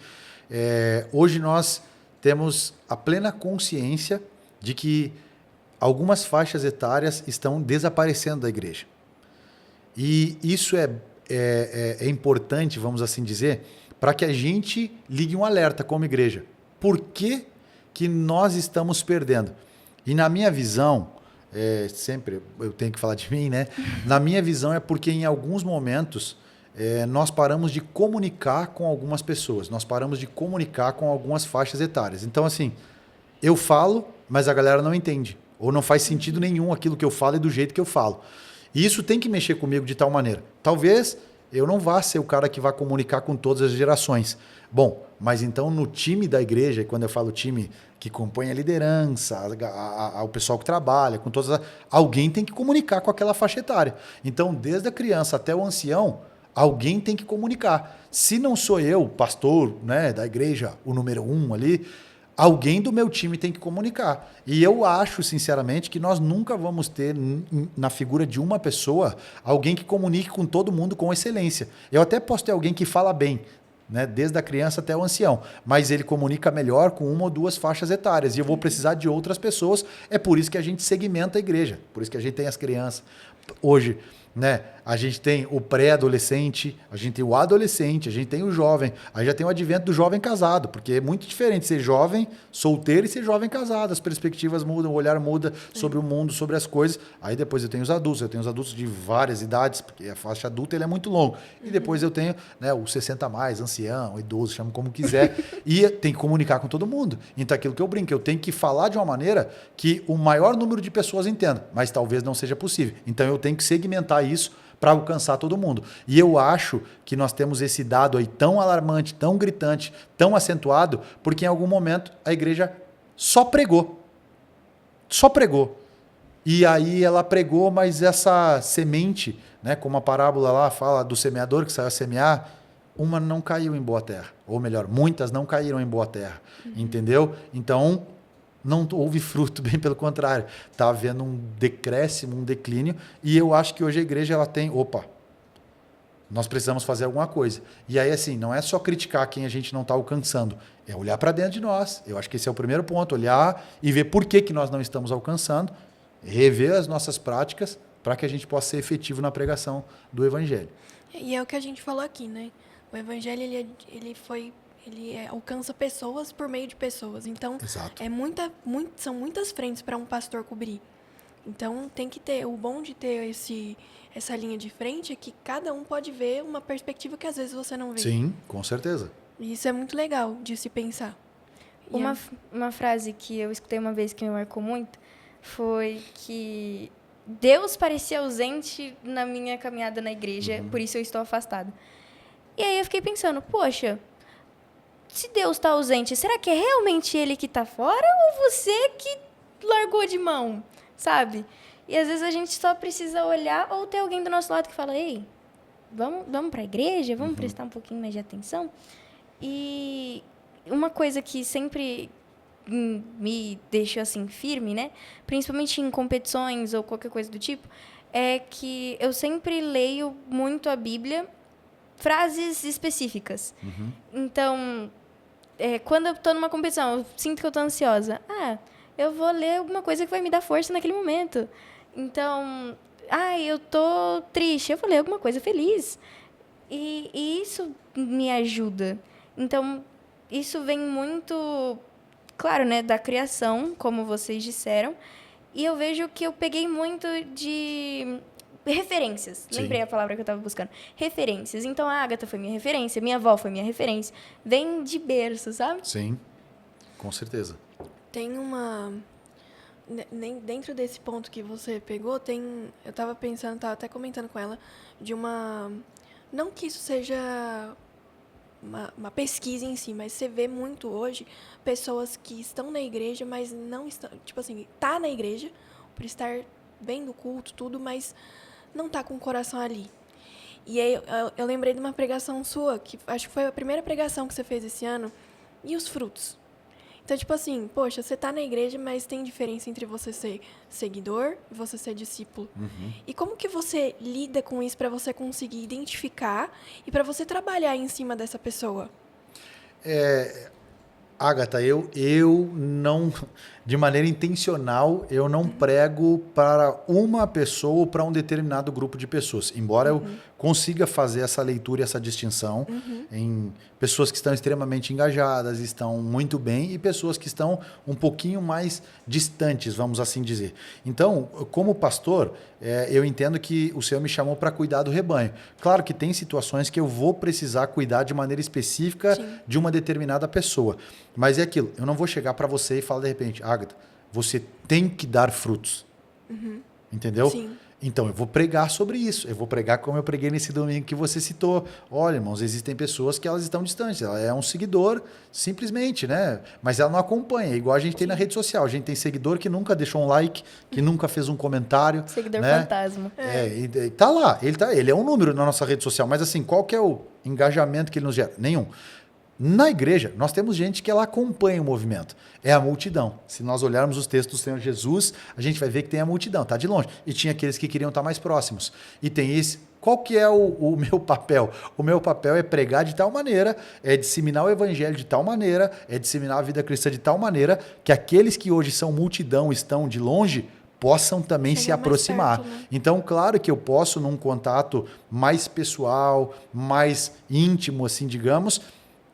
Hoje nós temos a plena consciência de que algumas faixas etárias estão desaparecendo da igreja. E isso é importante, vamos assim dizer, para que a gente ligue um alerta como igreja. Por que nós estamos perdendo? E na minha visão, sempre eu tenho que falar de mim, né? Na minha visão é porque em alguns momentos nós paramos de comunicar com algumas pessoas, nós paramos de comunicar com algumas faixas etárias. Então, assim, eu falo, mas a galera não entende. Ou não faz sentido nenhum aquilo que eu falo e do jeito que eu falo. E isso tem que mexer comigo de tal maneira. Talvez eu não vá ser o cara que vai comunicar com todas as gerações. Bom, mas então no time da igreja, e quando eu falo time que compõe a liderança, o pessoal que trabalha, com todas alguém tem que comunicar com aquela faixa etária. Então, desde a criança até o ancião, alguém tem que comunicar. Se não sou eu, pastor, né, da igreja, o número 1 ali, alguém do meu time tem que comunicar. E eu acho, sinceramente, que nós nunca vamos ter, na figura de uma pessoa, alguém que comunique com todo mundo com excelência. Eu até posso ter alguém que fala bem, né, desde a criança até o ancião, mas ele comunica melhor com uma ou duas faixas etárias. E eu vou precisar de outras pessoas. É por isso que a gente segmenta a igreja. Por isso que a gente tem as crianças. Hoje, né, a gente tem o pré-adolescente, a gente tem o adolescente, a gente tem o jovem, aí já tem o advento do jovem casado, porque é muito diferente ser jovem solteiro e ser jovem casado, as perspectivas mudam, o olhar muda sobre o mundo, sobre as coisas. Aí depois eu tenho os adultos de várias idades, porque a faixa adulta ele é muito longo. E depois eu tenho, né, o 60 mais, ancião, idoso, chama como quiser, e tem que comunicar com todo mundo. Então aquilo que eu brinco, eu tenho que falar de uma maneira que o maior número de pessoas entenda, mas talvez não seja possível. Então eu tenho que segmentar isso para alcançar todo mundo. E eu acho que nós temos esse dado aí tão alarmante, tão gritante, tão acentuado, porque em algum momento a igreja só pregou. Só pregou. E aí ela pregou, mas essa semente, né, como a parábola lá fala do semeador que saiu a semear, uma não caiu em boa terra. Ou melhor, muitas não caíram em boa terra. Entendeu? Então, não houve fruto, bem pelo contrário. Está havendo um decréscimo, um declínio, e eu acho que hoje a igreja ela tem, nós precisamos fazer alguma coisa. E aí, assim, não é só criticar quem a gente não está alcançando, é olhar para dentro de nós. Eu acho que esse é o primeiro ponto, olhar e ver por que nós não estamos alcançando, rever as nossas práticas para que a gente possa ser efetivo na pregação do Evangelho. E é o que a gente falou aqui, né? O Evangelho, ele alcança pessoas por meio de pessoas. Então, Exato. são muitas frentes para um pastor cobrir. Então, tem que ter, o bom de ter essa linha de frente é que cada um pode ver uma perspectiva que às vezes você não vê. Sim, com certeza. E isso é muito legal de se pensar. E Uma frase que eu escutei uma vez que me marcou muito foi que Deus parecia ausente na minha caminhada na igreja, por isso eu estou afastada. E aí eu fiquei pensando, poxa, se Deus está ausente, será que é realmente Ele que está fora ou você que largou de mão, sabe? E às vezes a gente só precisa olhar ou ter alguém do nosso lado que fala, ei, vamos para a igreja, vamos prestar um pouquinho mais de atenção. E uma coisa que sempre me deixou assim firme, né? Principalmente em competições ou qualquer coisa do tipo, é que eu sempre leio muito a Bíblia, frases específicas. Então, quando eu estou numa competição, eu sinto que eu estou ansiosa. Eu vou ler alguma coisa que vai me dar força naquele momento. Então, eu estou triste, eu vou ler alguma coisa feliz. E isso me ajuda. Então, isso vem muito, claro, né, da criação, como vocês disseram. E eu vejo que eu peguei muito de referências. Sim. Lembrei a palavra que eu estava buscando. Referências. Então, a Agatha foi minha referência, minha avó foi minha referência. Vem de berço, sabe? Sim, com certeza. tem dentro desse ponto que você pegou, eu estava pensando, estava até comentando com ela, de não que isso seja uma pesquisa em si, mas você vê muito hoje pessoas que estão na igreja, mas não estão, tipo assim, tá na igreja, por estar vendo o culto, tudo, mas não tá com o coração ali. E aí eu lembrei de uma pregação sua, que acho que foi a primeira pregação que você fez esse ano, e os frutos. Então, tipo assim, poxa, você tá na igreja, mas tem diferença entre você ser seguidor e você ser discípulo. E como que você lida com isso para você conseguir identificar e para você trabalhar em cima dessa pessoa? Agatha, eu não, de maneira intencional, eu não prego para uma pessoa ou para um determinado grupo de pessoas. Embora eu consiga fazer essa leitura e essa distinção em pessoas que estão extremamente engajadas, estão muito bem, e pessoas que estão um pouquinho mais distantes, vamos assim dizer. Então, como pastor, eu entendo que o Senhor me chamou para cuidar do rebanho. Claro que tem situações que eu vou precisar cuidar de maneira específica de uma determinada pessoa. Mas é aquilo, eu não vou chegar para você e falar de repente, Agatha, você tem que dar frutos. Entendeu? Sim. Então, eu vou pregar sobre isso. Eu vou pregar como eu preguei nesse domingo que você citou. Olha, irmãos, existem pessoas que elas estão distantes. Ela é um seguidor, simplesmente, né? Mas ela não acompanha. Igual a gente tem na rede social. A gente tem seguidor que nunca deixou um like, que nunca fez um comentário. Seguidor né? fantasma. E tá lá. Ele é um número na nossa rede social. Mas assim, qual que é o engajamento que ele nos gera? Nenhum. Na igreja, nós temos gente que ela acompanha o movimento. É a multidão. Se nós olharmos os textos do Senhor Jesus, a gente vai ver que tem a multidão, está de longe. E tinha aqueles que queriam estar mais próximos. E tem esse. Qual que é o meu papel? O meu papel é pregar de tal maneira, é disseminar o evangelho de tal maneira, é disseminar a vida cristã de tal maneira, que aqueles que hoje são multidão, estão de longe, possam também se aproximar. Perto, né? Então, claro que eu posso, num contato mais pessoal, mais íntimo, assim, digamos,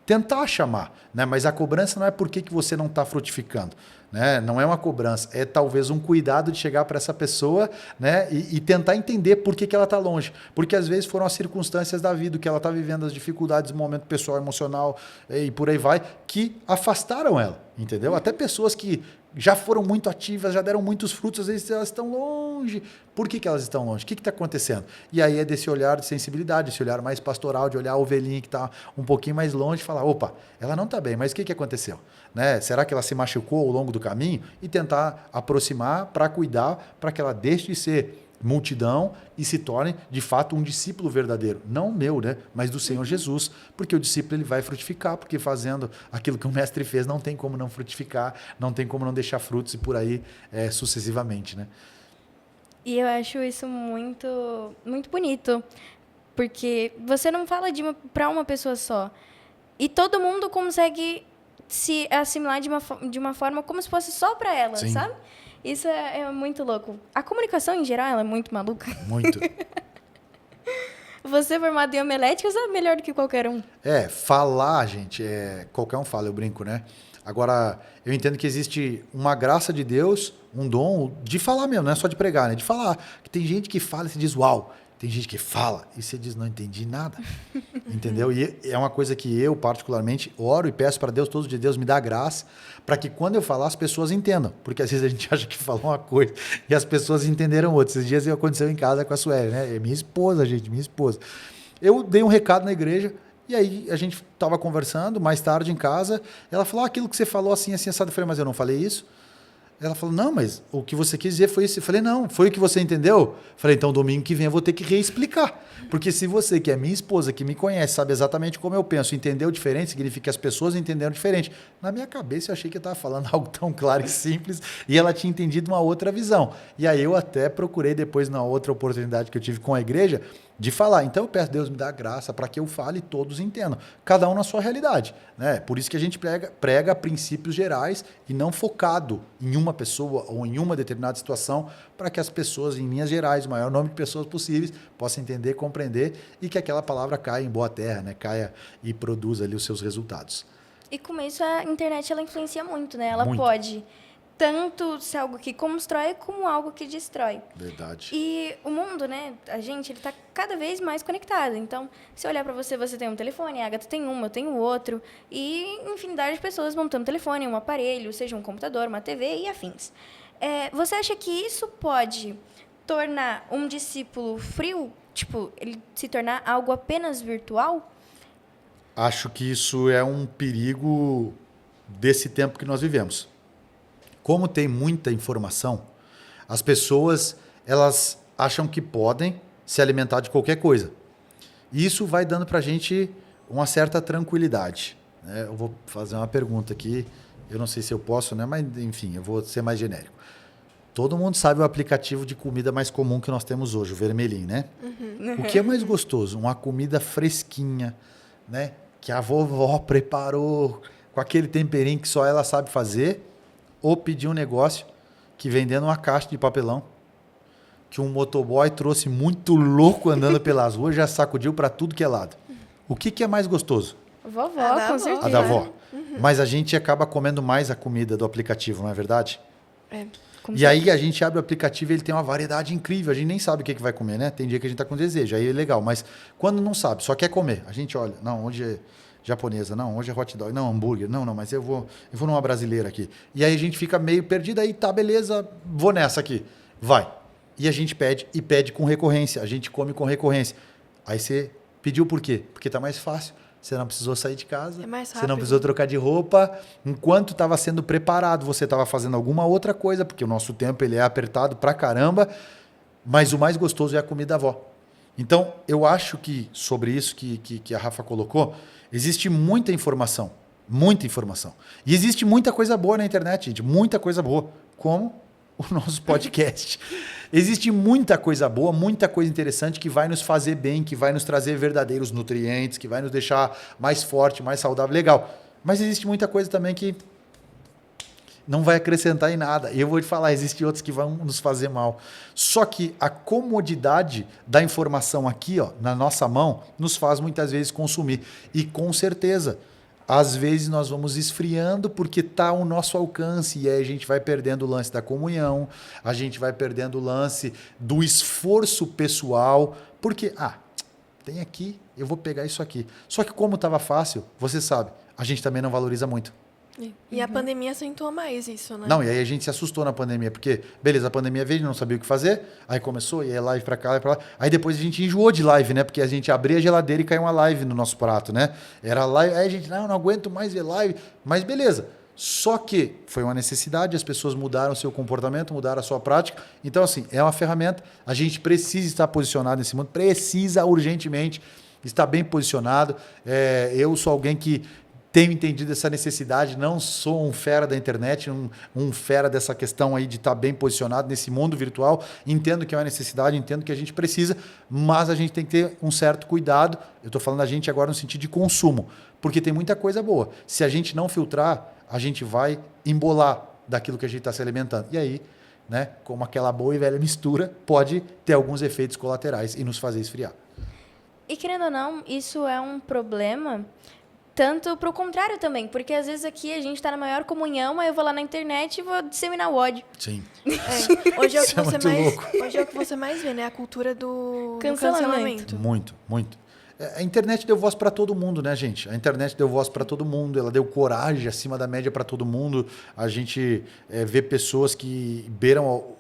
tentar chamar, né? Mas a cobrança não é por que você não está frutificando, né? Não é uma cobrança, é talvez um cuidado de chegar para essa pessoa, né? E tentar entender por que ela está longe, porque às vezes foram as circunstâncias da vida, que ela está vivendo, as dificuldades do momento pessoal, emocional e por aí vai, que afastaram ela, entendeu? Até pessoas que já foram muito ativas, já deram muitos frutos, às vezes elas estão longe. Por que elas estão longe? O que está acontecendo? E aí é desse olhar de sensibilidade, esse olhar mais pastoral, de olhar a ovelhinha que está um pouquinho mais longe e falar, opa, ela não está bem, mas o que aconteceu? Né? Será que ela se machucou ao longo do caminho? E tentar aproximar para cuidar, para que ela deixe de ser multidão e se torne, de fato, um discípulo verdadeiro. Não meu, né? Mas do Senhor Jesus. Porque o discípulo ele vai frutificar, porque fazendo aquilo que o mestre fez, não tem como não frutificar, não tem como não deixar frutos e por aí sucessivamente, né? E eu acho isso muito, muito bonito, porque você não fala para uma pessoa só. E todo mundo consegue se assimilar de uma forma como se fosse só para ela, Sim. sabe? Isso é muito louco. A comunicação, em geral, ela é muito maluca. Muito. Você formado em homilética sabe melhor do que qualquer um. Falar, gente, qualquer um fala, eu brinco, né? Agora, eu entendo que existe uma graça de Deus, um dom de falar mesmo, não é só de pregar, né? De falar. Que tem gente que fala e se diz, uau. Tem gente que fala e você diz, não entendi nada. Entendeu? E é uma coisa que eu, particularmente, oro e peço para Deus, todos os dias, Deus me dá graça, para que quando eu falar, as pessoas entendam. Porque às vezes a gente acha que falou uma coisa e as pessoas entenderam outra. Esses dias aconteceu em casa com a Sueli, né? É minha esposa, gente, minha esposa. Eu dei um recado na igreja e aí a gente estava conversando, mais tarde em casa, ela falou, aquilo que você falou assim, assim, assado. Eu falei, mas eu não falei isso? Ela falou, não, mas o que você quis dizer foi isso. Eu falei, não, foi o que você entendeu? Eu falei, então domingo que vem eu vou ter que reexplicar. Porque se você, que é minha esposa, que me conhece, sabe exatamente como eu penso, entendeu diferente, significa que as pessoas entenderam diferente. Na minha cabeça eu achei que eu estava falando algo tão claro e simples e ela tinha entendido uma outra visão. E aí eu até procurei depois, na outra oportunidade que eu tive com a igreja, de falar. Então eu peço Deus me dá graça para que eu fale e todos entendam. Cada um na sua realidade, né? Por isso que a gente prega princípios gerais e não focado em uma pessoa ou em uma determinada situação, para que as pessoas, em linhas gerais, o maior número de pessoas possíveis, possam entender, compreender e que aquela palavra caia em boa terra, né? Caia e produza ali os seus resultados. E com isso a internet ela influencia muito, né? Ela Muito. pode tanto ser algo que constrói como algo que destrói. Verdade. E o mundo, né, a gente, ele tá cada vez mais conectado. Então, se olhar para você, você tem um telefone, a Agatha tem um, eu tenho outro, e infinidade de pessoas montando telefone, um aparelho, seja um computador, uma TV e afins. Você acha que isso pode tornar um discípulo frio, tipo, ele se tornar algo apenas virtual? Acho que isso é um perigo desse tempo que nós vivemos. Como tem muita informação, as pessoas elas acham que podem se alimentar de qualquer coisa. E isso vai dando para a gente uma certa tranquilidade, né? Eu vou fazer uma pergunta aqui, eu não sei se eu posso, né? Mas enfim, eu vou ser mais genérico. Todo mundo sabe o aplicativo de comida mais comum que nós temos hoje, o vermelhinho, né? Uhum. O que é mais gostoso? Uma comida fresquinha, né? Que a vovó preparou com aquele temperinho que só ela sabe fazer, ou pedir um negócio que vem dentro de uma caixa de papelão, que um motoboy trouxe muito louco andando pelas ruas, já sacudiu para tudo que é lado. O que é mais gostoso? Vovó, com certeza. A da avó. Uhum. Mas a gente acaba comendo mais a comida do aplicativo, não é verdade? E aí a gente abre o aplicativo e ele tem uma variedade incrível. A gente nem sabe o que vai comer, né? Tem dia que a gente está com desejo, aí é legal. Mas quando não sabe, só quer comer, a gente olha, não, hoje é japonesa, não, hoje é hot dog, não, hambúrguer, não, mas eu vou numa brasileira aqui. E aí a gente fica meio perdido, aí tá, beleza, vou nessa aqui. Vai. E a gente pede, e pede com recorrência. A gente come com recorrência. Aí você pediu por quê? Porque tá mais fácil. Você não precisou sair de casa. É mais rápido. Você não precisou trocar de roupa. Enquanto estava sendo preparado, você estava fazendo alguma outra coisa, porque o nosso tempo ele é apertado pra caramba. Mas o mais gostoso é a comida da avó. Então, eu acho que sobre isso que a Rafa colocou, existe muita informação. Muita informação. E existe muita coisa boa na internet, gente. Muita coisa boa. Como o nosso podcast. Existe muita coisa boa, muita coisa interessante que vai nos fazer bem, que vai nos trazer verdadeiros nutrientes, que vai nos deixar mais forte, mais saudável, legal. Mas existe muita coisa também que não vai acrescentar em nada. E eu vou te falar, existem outros que vão nos fazer mal. Só que a comodidade da informação aqui, ó, na nossa mão, nos faz muitas vezes consumir. E com certeza, às vezes nós vamos esfriando porque está ao nosso alcance e aí a gente vai perdendo o lance da comunhão, a gente vai perdendo o lance do esforço pessoal, porque, tem aqui, eu vou pegar isso aqui. Só que como estava fácil, você sabe, a gente também não valoriza muito. E a pandemia acentuou mais isso, né? Não, e aí a gente se assustou na pandemia, porque, beleza, a pandemia veio, não sabia o que fazer, aí começou, e aí live pra cá, live pra lá. Aí depois a gente enjoou de live, né? Porque a gente abria a geladeira e caiu uma live no nosso prato, né? Era live, aí a gente, não aguento mais ver live, mas beleza. Só que foi uma necessidade, as pessoas mudaram o seu comportamento, mudaram a sua prática. Então, assim, é uma ferramenta. A gente precisa estar posicionado nesse mundo, precisa urgentemente estar bem posicionado. Eu sou alguém que tenho entendido essa necessidade, não sou um fera da internet, um fera dessa questão aí de estar bem posicionado nesse mundo virtual. Entendo que é uma necessidade, entendo que a gente precisa, mas a gente tem que ter um certo cuidado. Eu estou falando a gente agora no sentido de consumo, porque tem muita coisa boa. Se a gente não filtrar, a gente vai embolar daquilo que a gente está se alimentando. E aí, né, como aquela boa e velha mistura, pode ter alguns efeitos colaterais e nos fazer esfriar. E querendo ou não, isso é um problema tanto pro contrário também, porque às vezes aqui a gente tá na maior comunhão, aí eu vou lá na internet e vou disseminar o ódio. Sim. Hoje é o que Isso é você muito mais, louco. hoje é o que você mais vê, né? A cultura do Cancelamento. cancelamento. Muito, muito. A internet deu voz para todo mundo, né, gente? A internet deu voz para todo mundo, ela deu coragem acima da média para todo mundo. A gente vê pessoas que beiram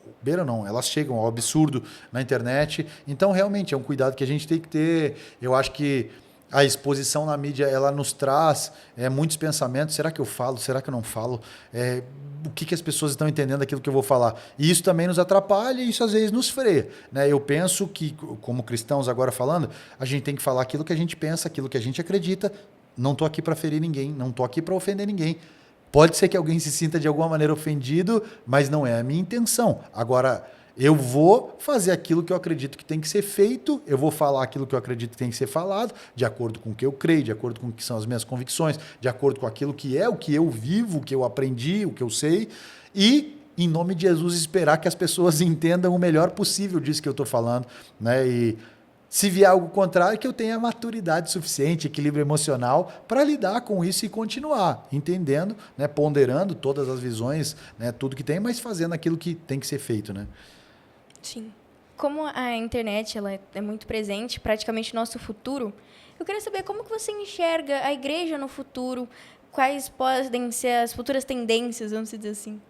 não, elas chegam ao absurdo na internet. Então, realmente, é um cuidado que a gente tem que ter. Eu acho que a exposição na mídia, ela nos traz muitos pensamentos. Será que eu falo? Será que eu não falo? O que as pessoas estão entendendo daquilo que eu vou falar? E isso também nos atrapalha e isso às vezes nos freia, né? Eu penso que, como cristãos agora falando, a gente tem que falar aquilo que a gente pensa, aquilo que a gente acredita. Não estou aqui para ferir ninguém, não estou aqui para ofender ninguém. Pode ser que alguém se sinta de alguma maneira ofendido, mas não é a minha intenção. Agora, eu vou fazer aquilo que eu acredito que tem que ser feito, eu vou falar aquilo que eu acredito que tem que ser falado, de acordo com o que eu creio, de acordo com o que são as minhas convicções, de acordo com aquilo que é, o que eu vivo, o que eu aprendi, o que eu sei, e, em nome de Jesus, esperar que as pessoas entendam o melhor possível disso que eu estou falando, né? E se vier algo contrário, que eu tenha maturidade suficiente, equilíbrio emocional para lidar com isso e continuar entendendo, né, ponderando todas as visões, né, tudo que tem, mas fazendo aquilo que tem que ser feito, né? Sim. Como a internet ela é muito presente, praticamente nosso futuro, eu queria saber como que você enxerga a igreja no futuro, quais podem ser as futuras tendências, vamos dizer assim.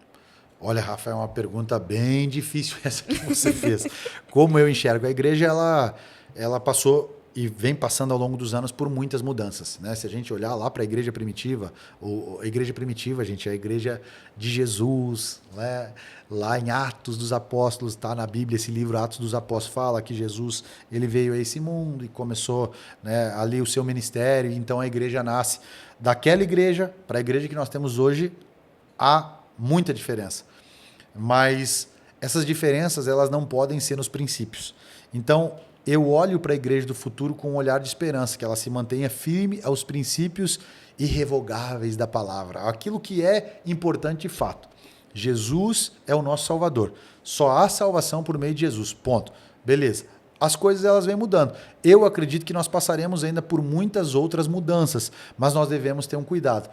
Olha, Rafa, é uma pergunta bem difícil essa que você fez. Como eu enxergo a igreja, ela passou e vem passando ao longo dos anos por muitas mudanças, né? Se a gente olhar lá para a igreja primitiva, gente, é a igreja de Jesus, né? Lá em Atos dos Apóstolos, tá na Bíblia, esse livro Atos dos Apóstolos fala que Jesus ele veio a esse mundo e começou, né, ali o seu ministério, então a igreja nasce. Daquela igreja para a igreja que nós temos hoje, há muita diferença, mas essas diferenças elas não podem ser nos princípios. Então, eu olho para a igreja do futuro com um olhar de esperança, que ela se mantenha firme aos princípios irrevogáveis da palavra, aquilo que é importante de fato. Jesus é o nosso Salvador. Só há salvação por meio de Jesus. Ponto. Beleza. As coisas elas vêm mudando. Eu acredito que nós passaremos ainda por muitas outras mudanças, mas nós devemos ter um cuidado.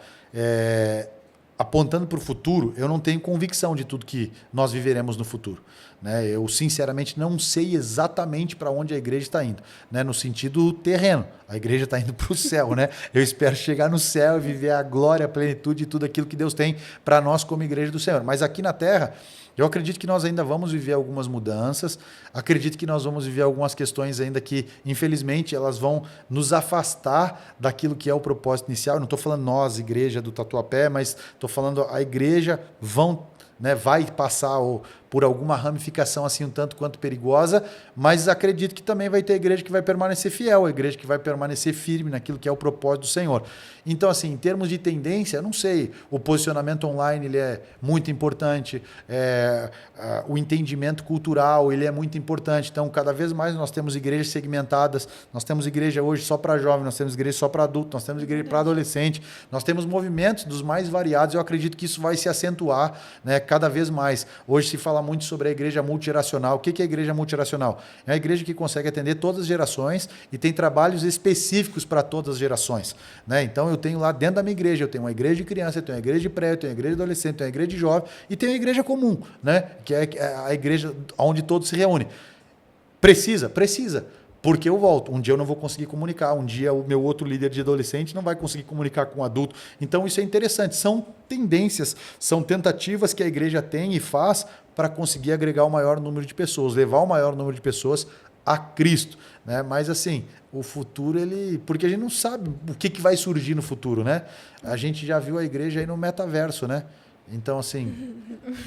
Apontando para o futuro, eu não tenho convicção de tudo que nós viveremos no futuro, né? Eu, sinceramente, não sei exatamente para onde a igreja está indo, né? No sentido terreno. A igreja está indo para o céu, né? Eu espero chegar no céu e viver a glória, a plenitude de tudo aquilo que Deus tem para nós como igreja do Senhor. Mas aqui na terra, eu acredito que nós ainda vamos viver algumas mudanças, acredito que nós vamos viver algumas questões ainda que, infelizmente, elas vão nos afastar daquilo que é o propósito inicial. Eu não estou falando nós, igreja do Tatuapé, mas estou falando a igreja vai passar por alguma ramificação assim um tanto quanto perigosa, mas acredito que também vai ter igreja que vai permanecer fiel, a igreja que vai permanecer firme naquilo que é o propósito do Senhor. Então, assim, em termos de tendência, eu não sei, o posicionamento online ele é muito importante, o entendimento cultural ele é muito importante, então cada vez mais nós temos igrejas segmentadas, nós temos igreja hoje só para jovem, nós temos igreja só para adulto, nós temos igreja para adolescente, nós temos movimentos dos mais variados, eu acredito que isso vai se acentuar, né, cada vez mais. Hoje se fala muito sobre a igreja multiracional. O que é a igreja multiracional? É a igreja que consegue atender todas as gerações e tem trabalhos específicos para todas as gerações, né? Então eu tenho lá dentro da minha igreja, eu tenho uma igreja de criança, eu tenho uma igreja de pré, eu tenho uma igreja de adolescente, eu tenho uma igreja de jovem e tenho uma igreja comum, né? Que é a igreja onde todos se reúnem. Precisa. Porque eu volto. Um dia eu não vou conseguir comunicar. Um dia o meu outro líder de adolescente não vai conseguir comunicar com o adulto. Então isso é interessante. São tendências, são tentativas que a igreja tem e faz para conseguir agregar o maior número de pessoas, levar o maior número de pessoas a Cristo, né? Mas assim, o futuro, porque a gente não sabe o que vai surgir no futuro, né? A gente já viu a igreja aí no metaverso, né? Então, assim,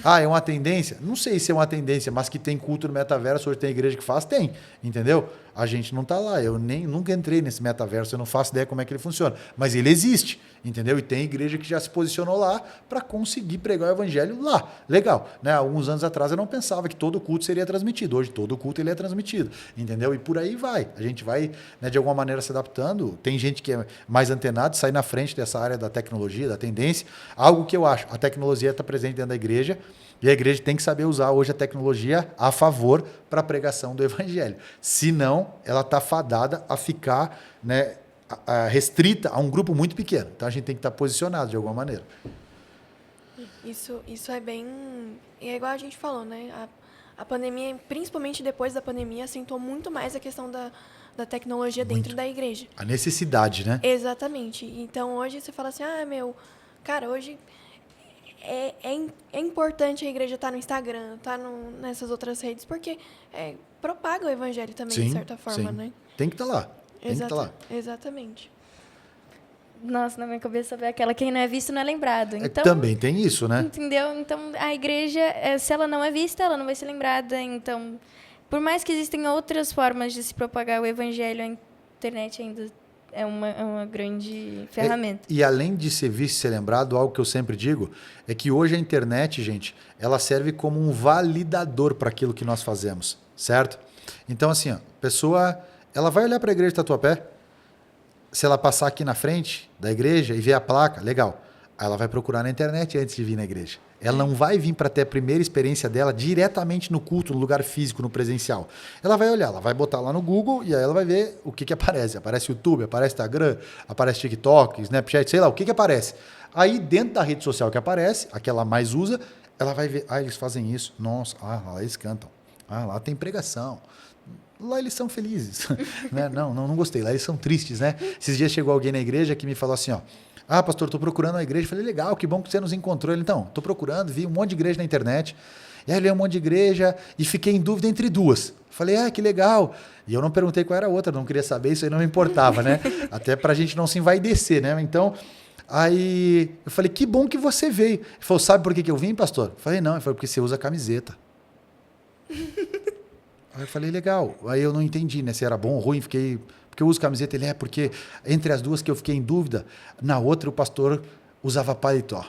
é uma tendência? Não sei se é uma tendência, mas que tem culto no metaverso, hoje tem igreja que faz, tem, entendeu? A gente não está lá, eu nunca entrei nesse metaverso, eu não faço ideia como é que ele funciona, mas ele existe, entendeu? E tem igreja que já se posicionou lá para conseguir pregar o evangelho lá. Legal, né? Alguns anos atrás eu não pensava que todo culto seria transmitido, hoje todo culto ele é transmitido, entendeu? E por aí vai, a gente vai, né, de alguma maneira se adaptando, tem gente que é mais antenado, sai na frente dessa área da tecnologia, da tendência, algo que eu acho, a tecnologia está presente dentro da igreja, e a igreja tem que saber usar hoje a tecnologia a favor para a pregação do evangelho. Senão, ela está fadada a ficar, né, restrita a um grupo muito pequeno. Então, a gente tem que estar posicionado de alguma maneira. Isso é bem... É igual a gente falou, né? A pandemia, principalmente depois da pandemia, acentuou muito mais a questão da tecnologia dentro da igreja. A necessidade, né? Exatamente. Então, hoje você fala assim, cara, hoje... É importante a igreja estar no Instagram, estar nessas outras redes, porque propaga o evangelho também, sim, de certa forma, sim. né? Tem que estar lá. Tem que estar lá. Exatamente. Nossa, na minha cabeça veio aquela, quem não é visto não é lembrado. Então, também tem isso, né? Entendeu? Então, a igreja, se ela não é vista, ela não vai ser lembrada. Então, por mais que existem outras formas de se propagar o evangelho, a internet ainda é uma grande ferramenta. E além de ser visto e ser lembrado, algo que eu sempre digo é que hoje a internet, gente, ela serve como um validador para aquilo que nós fazemos, certo? Então, assim, a pessoa, ela vai olhar para a igreja de Tatuapé, se ela passar aqui na frente da igreja e ver a placa, legal. Aí ela vai procurar na internet antes de vir na igreja. Ela não vai vir para ter a primeira experiência dela diretamente no culto, no lugar físico, no presencial. Ela vai olhar, ela vai botar lá no Google e aí ela vai ver o que aparece. Aparece YouTube, aparece Instagram, aparece TikTok, Snapchat, sei lá, o que aparece. Aí dentro da rede social que aparece, a que ela mais usa, ela vai ver, eles fazem isso. Nossa, lá eles cantam. Lá tem pregação. Lá eles são felizes. Né? Não gostei. Lá eles são tristes, né? Esses dias chegou alguém na igreja que me falou assim, ó, pastor, estou procurando uma igreja. Eu falei, legal, que bom que você nos encontrou. Ele, então, estou procurando, vi um monte de igreja na internet. E aí eu li um monte de igreja e fiquei em dúvida entre duas. Eu falei, que legal. E eu não perguntei qual era a outra, não queria saber, isso aí não me importava, né? Até para a gente não se envaidecer, né? Então, aí eu falei, que bom que você veio. Ele falou, sabe por que eu vim, pastor? Eu falei, não. Ele falou, porque você usa camiseta. Aí eu falei, legal. Aí eu não entendi, né? Se era bom ou ruim, porque eu uso camiseta. Ele, porque entre as duas que eu fiquei em dúvida, na outra o pastor usava paletó.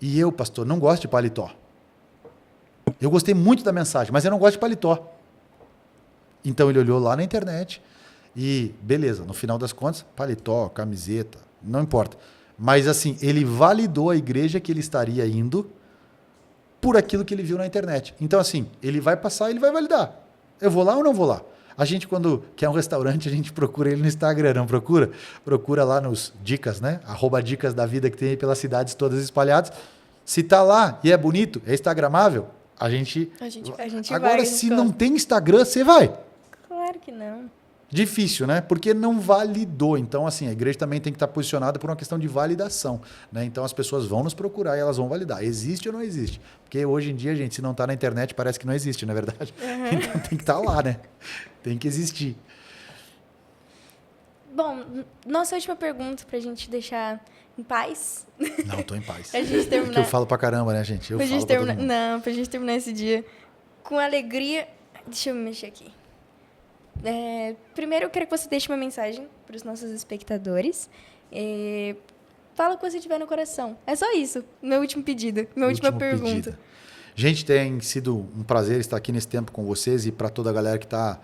E eu, pastor, não gosto de paletó. Eu gostei muito da mensagem, mas eu não gosto de paletó. Então ele olhou lá na internet e, beleza, no final das contas, paletó, camiseta, não importa. Mas assim, ele validou a igreja que ele estaria indo por aquilo que ele viu na internet. Então assim, ele vai passar e ele vai validar. Eu vou lá ou não vou lá? A gente, quando quer um restaurante, a gente procura ele no Instagram, não procura? Procura lá nos dicas, né? @dicas da vida que tem aí pelas cidades todas espalhadas. Se tá lá e é bonito, é instagramável, a gente agora, vai, se não tem Instagram, você vai. Claro que não. Difícil, né? Porque não validou. Então, assim, a igreja também tem que estar posicionada por uma questão de validação, né? Então, as pessoas vão nos procurar e elas vão validar. Existe ou não existe? Porque hoje em dia, gente, se não está na internet, parece que não existe, não é verdade? Uhum. Então, tem que estar lá, né? Tem que existir. Bom, nossa última pergunta para a gente deixar em paz. Não, estou em paz. A gente terminar... Porque eu falo pra caramba, né, gente? Eu falo pra todo mundo. Não, pra gente terminar esse dia com alegria. Deixa eu me mexer aqui. Primeiro, eu quero que você deixe uma mensagem para os nossos espectadores. Fala o que você tiver no coração. É só isso. Meu último pedido. Minha última pergunta. Pedido. Gente, tem sido um prazer estar aqui nesse tempo com vocês e para toda a galera que está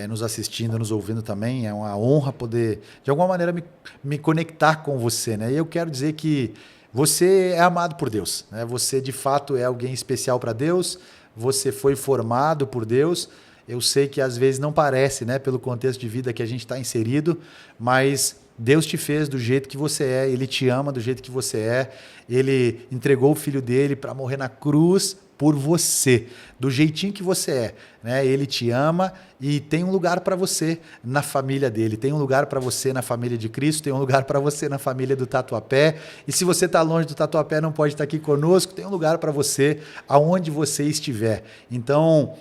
nos assistindo, nos ouvindo também. É uma honra poder, de alguma maneira, me conectar com você, né? E eu quero dizer que você é amado por Deus, né? Você, de fato, é alguém especial para Deus. Você foi formado por Deus. Eu sei que às vezes não parece, né, pelo contexto de vida que a gente está inserido, mas Deus te fez do jeito que você é, Ele te ama do jeito que você é, Ele entregou o Filho dele para morrer na cruz por você, do jeitinho que você é, né? Ele te ama e tem um lugar para você na família dele, tem um lugar para você na família de Cristo, tem um lugar para você na família do Tatuapé. E se você está longe do Tatuapé, não pode estar aqui conosco, tem um lugar para você aonde você estiver. Então,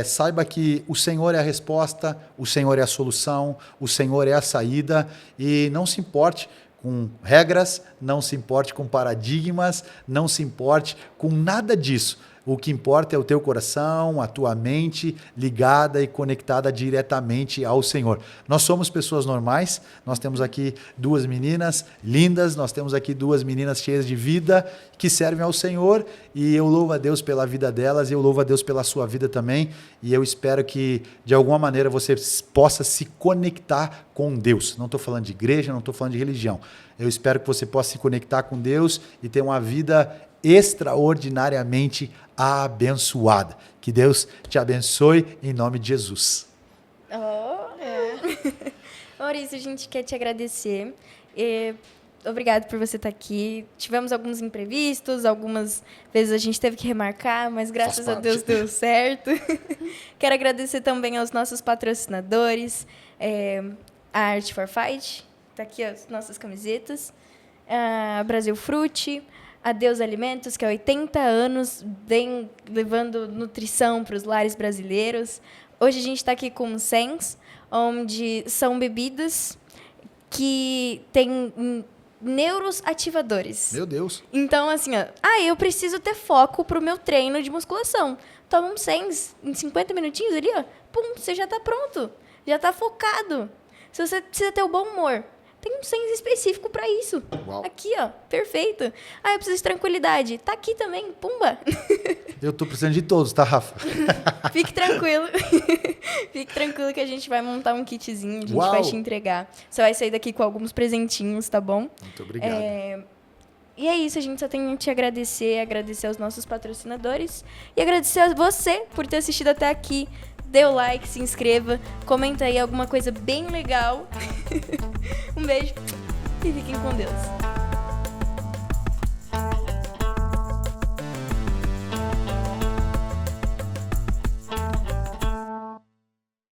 saiba que o Senhor é a resposta, o Senhor é a solução, o Senhor é a saída, e não se importe com regras, não se importe com paradigmas, não se importe com nada disso. O que importa é o teu coração, a tua mente ligada e conectada diretamente ao Senhor. Nós somos pessoas normais, nós temos aqui 2 meninas lindas, nós temos aqui 2 meninas cheias de vida que servem ao Senhor, e eu louvo a Deus pela vida delas, e eu louvo a Deus pela sua vida também, e eu espero que de alguma maneira você possa se conectar com Deus. Não estou falando de igreja, não estou falando de religião. Eu espero que você possa se conectar com Deus e ter uma vida extraordinariamente abençoada. Que Deus te abençoe em nome de Jesus. Maurício, a gente quer te agradecer. Obrigado por você estar aqui. Tivemos alguns imprevistos, algumas vezes a gente teve que remarcar, mas graças a Deus deu certo. Quero agradecer também aos nossos patrocinadores, a Art for Fight, tá aqui as nossas camisetas, a Brasil Frutti, a Deus Alimentos, que há 80 anos vem levando nutrição para os lares brasileiros. Hoje a gente está aqui com o Sens, onde são bebidas que têm neuroativadores. Meu Deus. Então, assim, eu preciso ter foco pro meu treino de musculação. Toma um Sens em 50 minutinhos ali, pum, você já tá pronto. Já tá focado. Se você precisa ter o bom humor, tem um Sens específico para isso. Uau. Aqui, perfeito. Eu preciso de tranquilidade. Tá aqui também, pumba. Eu tô precisando de todos, tá, Rafa? Fique tranquilo. Fique tranquilo que a gente vai montar um kitzinho, a gente Uau. vai te entregar. Você vai sair daqui com alguns presentinhos, tá bom? Muito obrigado. E é isso, a gente só tem que te agradecer aos nossos patrocinadores e agradecer a você por ter assistido até aqui. Dê o like, se inscreva, comenta aí alguma coisa bem legal. Um beijo e fiquem com Deus.